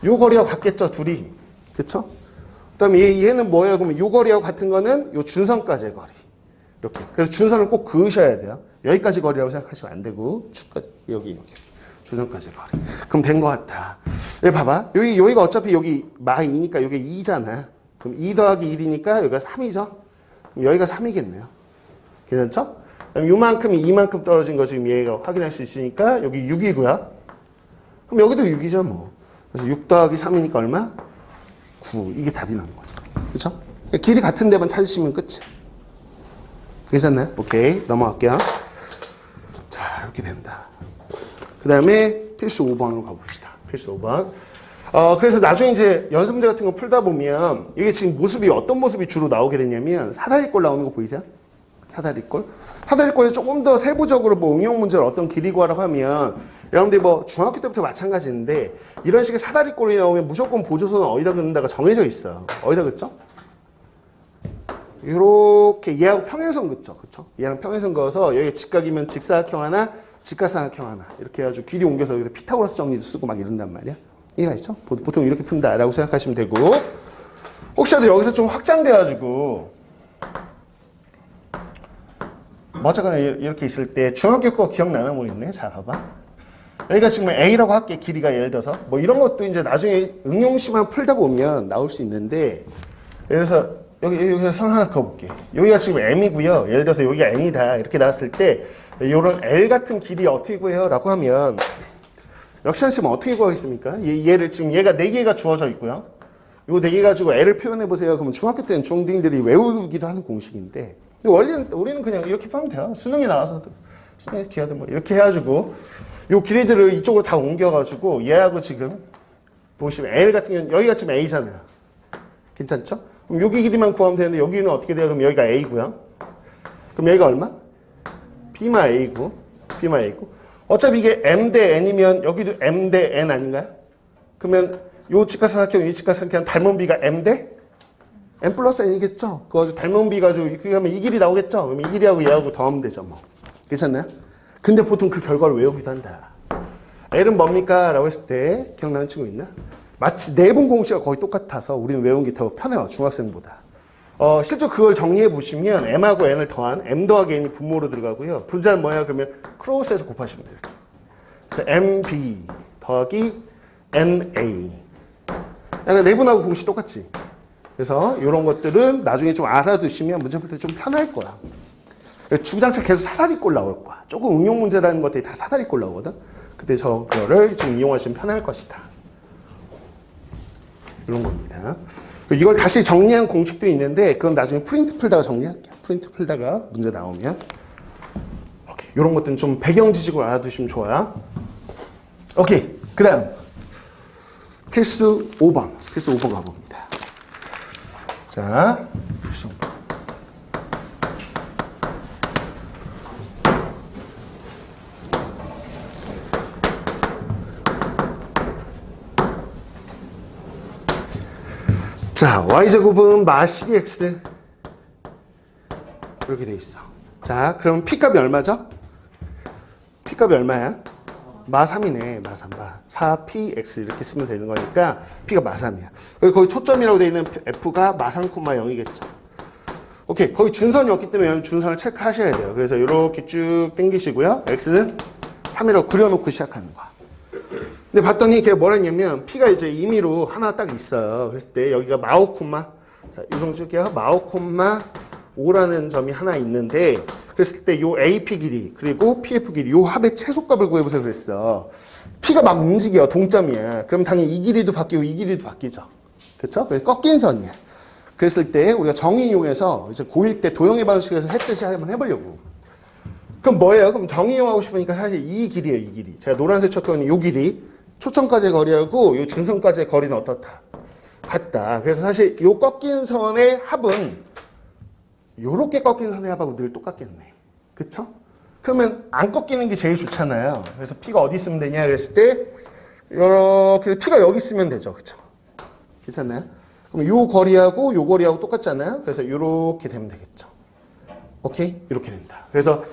[SPEAKER 1] 요 거리와 같겠죠, 둘이. 그쵸? 그 다음에 얘는 뭐예요? 그러면 요 거리하고 같은 거는 요 준선까지의 거리. 이렇게. 그래서 준선을 꼭 그으셔야 돼요. 여기까지 거리라고 생각하시면 안 되고, 여기. 준선까지 거리. 그럼 된 것 같아. 여기 봐봐. 여기가 어차피 여기 마 2니까 여기 2잖아. 그럼 2 더하기 1이니까 여기가 3이죠? 그럼 여기가 3이겠네요. 괜찮죠? 그럼 요만큼이 이만큼 떨어진 거 지금 얘가 확인할 수 있으니까 여기 6이고요. 그럼 여기도 6이죠, 뭐. 그래서 6 더하기 3이니까 얼마? 9. 이게 답이 나는 거죠. 그렇죠? 길이 같은 데만 찾으시면 끝이에요. 괜찮나요? 오케이. 넘어갈게요. 자, 이렇게 된다. 그 다음에 필수 5번으로 가봅시다. 필수 5번. 그래서 나중에 이제 연습문제 같은 거 풀다 보면 이게 지금 모습이 어떤 모습이 주로 나오게 되냐면 사다리꼴 나오는 거 보이세요? 사다리꼴. 사다리꼴에 조금 더 세부적으로 뭐 응용 문제를 어떤 길이 구하라고 하면 여러분들이 뭐 중학교 때부터 마찬가지인데 이런 식의 사다리꼴이 나오면 무조건 보조선은 어디다 긋는다가 정해져 있어요. 어디다 긋죠? 이렇게 얘하고 평행선 긋죠. 그쵸? 얘랑 평행선 그어서 여기 직각이면 직사각형 하나, 직각삼각형 하나 이렇게 해가지고 길이 옮겨서 여기서 피타고라스 정리도 쓰고 막 이런단 말이야. 이해가 있죠? 보통 이렇게 푼다라고 생각하시면 되고, 혹시라도 여기서 좀 확장돼가지고 뭐 어쨌거나 이렇게 있을 때 중학교 거 기억나나 모르겠네. 자, 봐봐. 여기가 지금 A라고 할게. 길이가 예를 들어서. 뭐 이런 것도 이제 나중에 응용식만 풀다 보면 나올 수 있는데, 예를 들어서 여기서 선 하나 그어볼게. 여기가 지금 M이고요. 예를 들어서 여기가 N이다. 이렇게 나왔을 때, 이런 L 같은 길이 어떻게 구해요? 라고 하면, 럭션 씨는 어떻게 구하겠습니까? 얘를 지금 얘가 4개가 주어져 있고요. 요 4개 가지고 L을 표현해 보세요. 그러면 중학교 때는 중딩들이 외우기도 하는 공식인데, 원래는 우리는 그냥 이렇게 풀면 돼요. 수능에 나와서도. 수능에 기하든 뭐 이렇게 해가지고, 요 길이들을 이쪽으로 다 옮겨가지고, 얘하고 지금, 보시면 L 같은 경우는 여기가 지금 A잖아요. 괜찮죠? 그럼 여기 길이만 구하면 되는데, 여기는 어떻게 돼요? 그럼 여기가 A고요. 그럼 여기가 얼마? B만 A고, B만 A고. 어차피 이게 M 대 N이면 여기도 M 대 N 아닌가요? 그러면 요 직각삼각형, 이 직각삼각형 닮은 B가 M 대 M 플러스 N이겠죠? 그거 가지고 닮은 B 가지고 그렇게 하면 이 길이 나오겠죠? 그럼 이 길이하고 얘하고 더하면 되죠, 뭐. 괜찮나요? 근데 보통 그 결과를 외우기도 한다. L은 뭡니까? 라고 했을 때 기억나는 친구 있나? 마치 내분 공식이 거의 똑같아서 우리는 외우는 게 더 편해요, 중학생보다. 실제 그걸 정리해 보시면 M하고 N을 더한 M 더하기 N이 분모로 들어가고요. 분자는 뭐야? 그러면 크로스해서 곱하시면 돼요. 그래서 MB 더하기 NA. 약간 내분하고 공식 똑같지? 그래서 이런 것들은 나중에 좀 알아두시면 문제 풀 때 좀 편할 거야. 주구장창 계속 사다리꼴 나올 거야. 조금 응용 문제라는 것들이 다 사다리꼴 나오거든. 그때 저거를 좀 이용하시면 편할 것이다. 이런 겁니다. 이걸 다시 정리한 공식도 있는데 그건 나중에 프린트 풀다가 정리할게요. 프린트 풀다가 문제 나오면. 오케이. 이런 것들은 좀 배경 지식을 알아두시면 좋아요. 오케이. 그 다음 필수 5번. 필수 5번 가봅니다. 자, 필수 5번. 자, y제곱은 마 12x 이렇게 돼 있어. 자, 그럼 p값이 얼마죠? p값이 얼마야? 마 3이네. 마 3. 4px 이렇게 쓰면 되는 거니까 p가 마 3이야. 거기 초점이라고 돼 있는 f가 마 3, 0이겠죠. 오케이. 거기 준선이 없기 때문에 준선을 체크하셔야 돼요. 그래서 이렇게 쭉 당기시고요. x는 3이라고 그려놓고 시작하는 거야. 근데 봤더니 걔가 뭐라 했냐면 P가 이제 임의로 하나 딱 있어요. 그랬을 때 여기가 마오 콤마, 자, 유성 줄게요. 마오 콤마 5라는 점이 하나 있는데 그랬을 때 요 AP 길이 그리고 PF 길이 요 합의 최소값을 구해보세요 그랬어. P가 막 움직여 동점이야. 그럼 당연히 이 길이도 바뀌고 이 길이도 바뀌죠. 그렇죠? 그래서 꺾인 선이야. 그랬을 때 우리가 정의 이용해서 이제 고1 때 도형의 방식에서 했듯이 한번 해보려고. 그럼 뭐예요? 그럼 정의 이용하고 싶으니까 사실 이 길이에요. 이 길이. 제가 노란색 쳤더니 요 길이. 초점까지의 거리하고 이 중선까지의 거리는 어떻다? 같다. 그래서 사실 이 꺾인 선의 합은 요렇게 꺾인 선의 합하고 늘 똑같겠네. 그쵸? 그러면 안 꺾이는 게 제일 좋잖아요. 그래서 P가 어디 있으면 되냐 그랬을 때 이렇게 P가 여기 있으면 되죠. 그쵸? 괜찮나요? 그럼 요 거리하고 요 거리하고 똑같잖아요. 그래서 요렇게 되면 되겠죠. 오케이? 이렇게 된다. 그래서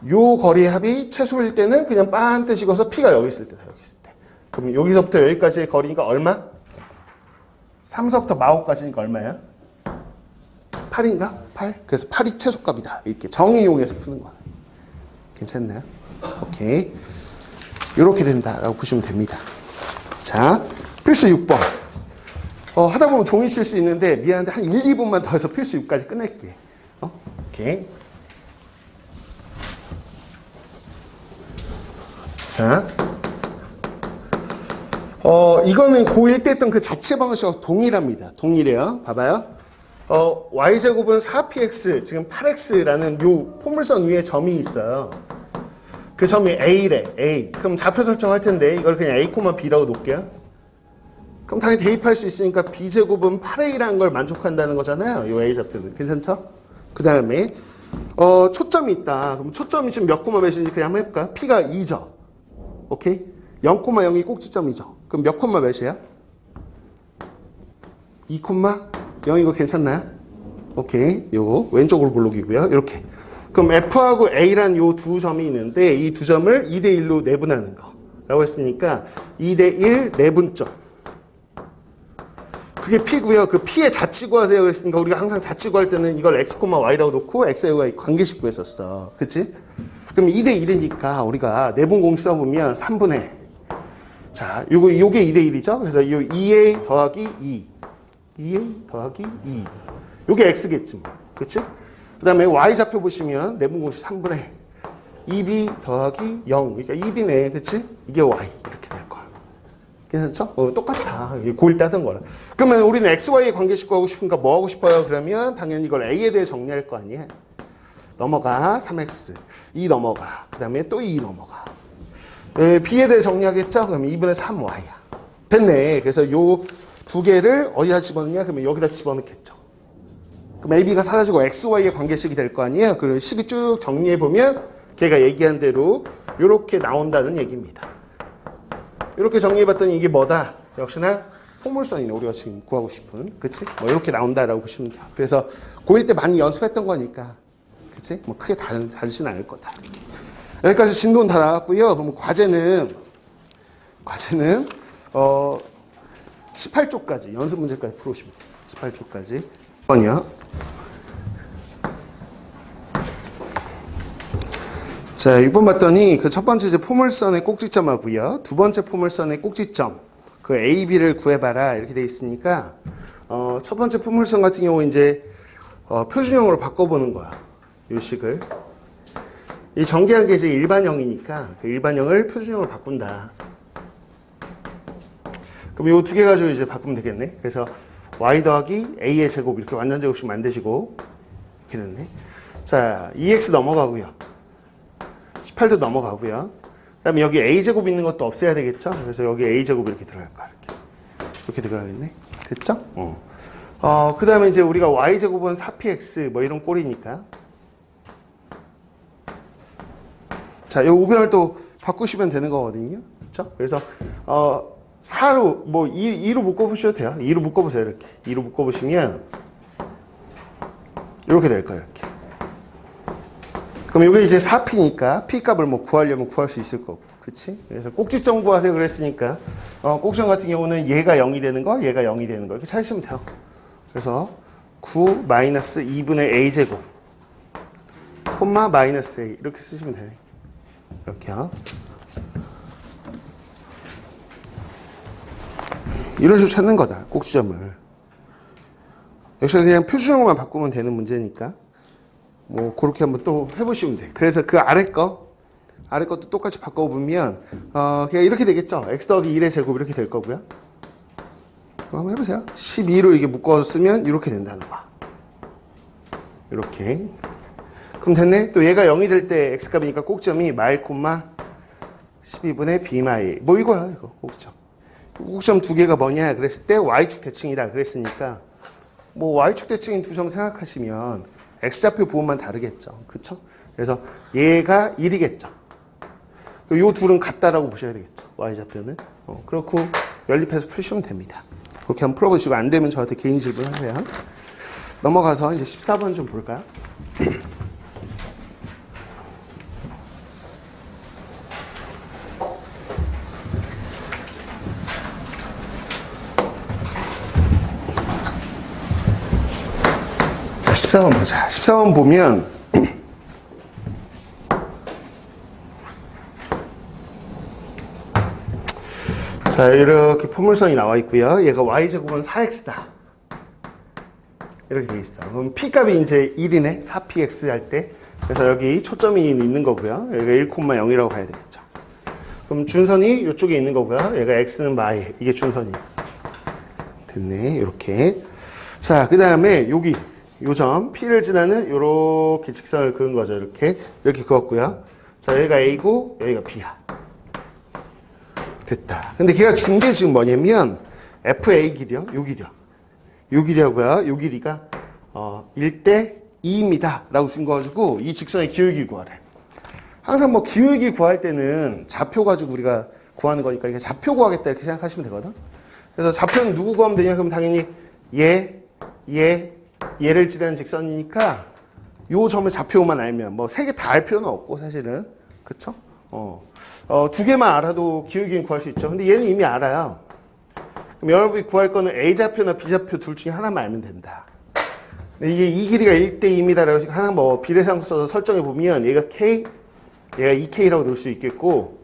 [SPEAKER 1] 요 거리의 합이 최소일 때는 그냥 빤 뜨시고서 P가 여기 있을 때다. 여기 있을 때. 그럼 여기서부터 여기까지의 거리가 얼마? 3서부터 마오까지니까 얼마야? 8인가? 8? 그래서 8이 최소값이다. 이렇게 정의 이용해서 푸는 거야. 괜찮나요? 오케이. 이렇게 된다라고 보시면 됩니다. 자, 필수 6번. 하다 보면 종이 칠 수 있는데 미안한데 한 1, 2분만 더 해서 필수 6까지 끝낼게. 오케이. 자. 이거는 고1 때 했던 그 자체 방식과 동일합니다. 동일해요. 봐봐요. y제곱은 4px, 지금 8x라는 요 포물선 위에 점이 있어요. 그 점이 a래, a. 그럼 좌표 설정할 텐데 이걸 그냥 a, b라고 놓을게요. 그럼 당연히 대입할 수 있으니까 b제곱은 8a라는 걸 만족한다는 거잖아요. 요 a 좌표는. 괜찮죠? 그 다음에 초점이 있다. 그럼 초점이 지금 몇 코마 몇인지 그냥 한번 해볼까요? p가 2죠. 오케이? 0,0이 꼭지점이죠. 그럼 몇 콤마 몇이야? 2,0 이거 괜찮나요? 오케이. 요거 왼쪽으로 볼록이고요. 이렇게. 그럼 F하고 A란 요 두 점이 있는데 이 두 점을 2대 1로 내분하는 거. 라고 했으니까 2대 1 내분점. 그게 P고요. 그 P의 자치 구하세요 그랬으니까 우리가 항상 자치 구할 때는 이걸 x, y라고 놓고 x와 y 관계식 구했었어. 그치? 그럼 2대 1이니까 우리가 내분 공식 써보면 3분의 자, 요게 2대 1이죠? 그래서 요 2a 더하기 2. 2a 더하기 2. 요게 x겠지 뭐. 그치? 그 다음에 y 좌표 보시면 내분 공식 3분의 2b 더하기 0. 그러니까 2b네. 그치? 이게 y. 이렇게 될 거야. 괜찮죠? 똑같아. 고1 때 하던 거라. 그러면 우리는 xy의 관계식 구하고 싶으니까 뭐 하고 싶어요? 그러면 당연히 이걸 a에 대해 정리할 거 아니에요? 넘어가 3x. 2 넘어가. 그 다음에 또 2 넘어가. b에 대해 정리하겠죠? 그럼 2분의 3y야. 됐네. 그래서 요 두 개를 어디다 집어넣냐? 그러면 여기다 집어넣겠죠. 그럼 ab가 사라지고 xy의 관계식이 될 거 아니에요? 그 식이 쭉 정리해보면 걔가 얘기한 대로 이렇게 나온다는 얘기입니다. 이렇게 정리해봤더니 이게 뭐다? 역시나 포물선이네. 우리가 지금 구하고 싶은. 그치? 뭐 이렇게 나온다라고 보시면 돼요. 그래서 고1 때 많이 연습했던 거니까. 그치? 뭐 크게 다르진 않을 거다. 여기까지 진도는 다 나왔고요. 그럼 과제는 18쪽까지 연습 문제까지 풀어오시면 돼요. 18쪽까지. 번이요. 자, 6번 봤더니 그 첫 번째 이제 포물선의 꼭지점하고요. 두 번째 포물선의 꼭지점. 그 A, B를 구해봐라. 이렇게 돼 있으니까, 첫 번째 포물선 같은 경우 이제, 표준형으로 바꿔보는 거야. 요 식을. 이 전개한 게 이제 일반형이니까 그 일반형을 표준형으로 바꾼다. 그럼 요 두 개 가지고 이제 바꾸면 되겠네. 그래서 y 더하기 a의 제곱 이렇게 완전 제곱식 만드시고 이렇게 됐네. 자, 2x 넘어가고요. 18도 넘어가고요. 그다음에 여기 a 제곱 있는 것도 없애야 되겠죠. 그래서 여기 a 제곱 이렇게 들어갈 거야. 이렇게 들어가겠네. 됐죠? 그다음에 이제 우리가 y 제곱은 4px 뭐 이런 꼴이니까. 자, 요 우변을 또 바꾸시면 되는 거거든요. 그렇죠? 그래서 4로 뭐 2로 묶어 보셔도 돼요. 2로 묶어 보세요. 이렇게. 2로 묶어 보시면 이렇게 될 거예요. 이렇게. 그럼 이게 이제 4p니까 p 값을 뭐 구하려면 구할 수 있을 거고. 그렇지? 그래서 꼭지점 구하세요 그랬으니까 꼭지점 같은 경우는 얘가 0이 되는 거, 얘가 0이 되는 거 이렇게 찾으시면 돼요. 그래서 9 마이너스 2분의 a 제곱 콤마 마이너스 a 이렇게 쓰시면 되네. 이렇게요. 이런 식으로 찾는 거다. 꼭지점을. 역시 그냥 표준형만 바꾸면 되는 문제니까 뭐 그렇게 한번 또 해보시면 돼. 그래서 그 아래 것도 똑같이 바꿔보면 그냥 이렇게 되겠죠. x 더하기 1의 제곱 이렇게 될 거고요. 그거 한번 해보세요. 12로 이게 묶어서 쓰면 이렇게 된다는 거야. 이렇게. 그럼 됐네. 또 얘가 0이 될 때 x값이니까 꼭점이 마일 콤마 12분의 b 마일. 뭐 이거야 이거 꼭점. 꼭점 두 개가 뭐냐 그랬을 때 y축 대칭이다 그랬으니까 뭐 y축 대칭인 두 점 생각하시면 x좌표 부분만 다르겠죠. 그쵸? 그래서 얘가 1이겠죠. 요 둘은 같다라고 보셔야 되겠죠. y좌표는. 그렇고 연립해서 푸시면 됩니다. 그렇게 한번 풀어보시고 안 되면 저한테 개인 질문하세요. 넘어가서 이제 14번 좀 볼까요? 자, 14번 보자. 14번 보면 자, 이렇게 포물선이 나와 있고요. 얘가 y제곱은 4x다. 이렇게 돼 있어. 그럼 p값이 이제 1이네. 4px 할 때. 그래서 여기 초점이 있는 거고요. 여기가 1,0이라고 가야 되겠죠. 그럼 준선이 이쪽에 있는 거고요. 얘가 x는 마일. 이게 준선이. 됐네. 이렇게. 자, 그 다음에 여기 요점 p를 지나는 이렇게 직선을 그은 거죠. 이렇게 그었고요. 자, 여기가 a고 여기가 b야. 됐다. 근데 걔가 준 게 지금 뭐냐면 FA 길이요. 요 길이요. 요 길이하고요. 요 길이가 1대 2입니다. 라고 준 거 가지고 이 직선의 기울기 구하래. 항상 뭐 기울기 구할 때는 좌표 가지고 우리가 구하는 거니까 이게 좌표 구하겠다 이렇게 생각하시면 되거든. 그래서 좌표는 누구 구하면 되냐? 그럼 당연히 얘를 지나는 직선이니까 요 점의 좌표만 알면 뭐 세 개 다 알 필요는 없고 사실은. 그쵸? 두 개만 알아도 기울기는 구할 수 있죠. 근데 얘는 이미 알아요. 그럼 여러분이 구할 거는 A좌표나 B좌표 둘 중에 하나만 알면 된다. 근데 이게 이 길이가 1대2입니다라고 하나 뭐 비례상수 써서 설정해 보면 얘가 K, 얘가 2K라고 넣을 수 있겠고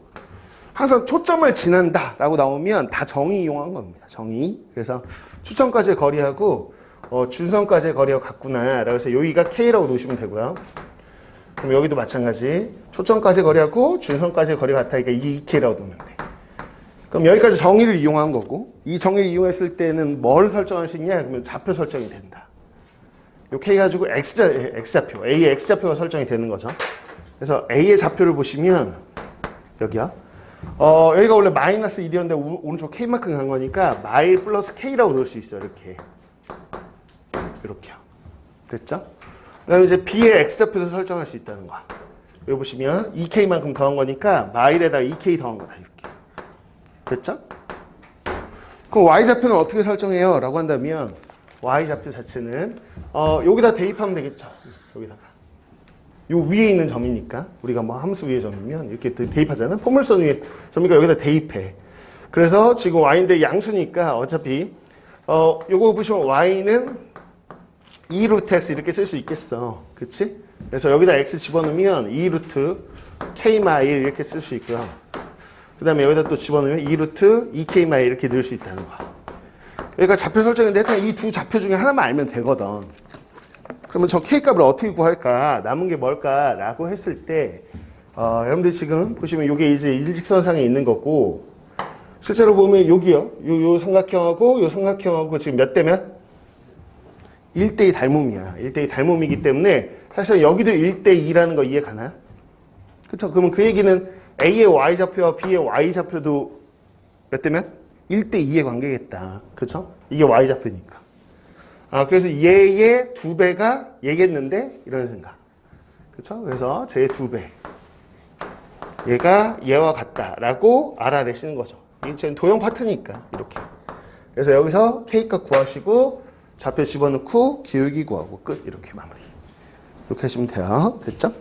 [SPEAKER 1] 항상 초점을 지난다 라고 나오면 다 정의 이용한 겁니다. 정의. 그래서 추점까지의 거리하고 준선까지의 거리가 같구나 라고 해서 여기가 K라고 놓으시면 되고요. 그럼 여기도 마찬가지. 초점까지의 거리하고 준선까지의 거리가 같으니까 이게 2K라고 놓으면 돼. 그럼 여기까지 정의를 이용한 거고 이 정의를 이용했을 때는 뭘 설정할 수 있냐? 그러면 좌표 설정이 된다. 요 K 가지고 X좌표, A의 X좌표가 설정이 되는 거죠. 그래서 A의 좌표를 보시면 여기야. 여기가 원래 마이너스 1이었는데 오른쪽 K만큼 간 거니까 마일 플러스 K라고 넣을 수 있어요. 이렇게요. 됐죠? 그 다음에 이제 B의 X좌표도 설정할 수 있다는 거. 여기 보시면 2K만큼 더한 거니까 마일에다가 2K 더한 거다. 이렇게. 됐죠? 그럼 Y좌표는 어떻게 설정해요? 라고 한다면 Y좌표 자체는 여기다 대입하면 되겠죠. 여기다가. 요 위에 있는 점이니까 우리가 뭐 함수 위에 점이면 이렇게 대입하잖아요. 포물선 위에 점이니까 여기다 대입해. 그래서 지금 Y인데 양수니까 어차피 요거 보시면 Y는 2루트 X 이렇게 쓸 수 있겠어. 그치? 그래서 여기다 X 집어넣으면 2루트 K 마일 이렇게 쓸 수 있고요. 그 다음에 여기다 또 집어넣으면 2루트 2K 마일 이렇게 넣을 수 있다는 거. 그러니까 좌표 설정인데 일단 이 두 좌표 중에 하나만 알면 되거든. 그러면 저 K값을 어떻게 구할까? 남은 게 뭘까? 라고 했을 때 여러분들 지금 보시면 이게 이제 일직선상에 있는 거고 실제로 보면 여기요. 요 삼각형하고 요 삼각형하고 지금 몇 대 몇? 1대2 닮음이야. 1대2 닮음이기 때문에 사실 여기도 1대2라는 거 이해 가나요? 그쵸? 그러면 그 얘기는 A의 Y좌표와 B의 Y좌표도 몇 대 몇? 1대2의 관계겠다. 그쵸? 이게 Y좌표니까. 그래서 얘의 2배가 얘겠는데? 이런 생각. 그쵸? 그래서 제 2배. 얘가 얘와 같다라고 알아내시는 거죠. 이게 지금 도형 파트니까. 이렇게. 그래서 여기서 K값 구하시고 좌표 집어넣고 기울기 구하고 끝. 이렇게 마무리. 이렇게 하시면 돼요. 됐죠?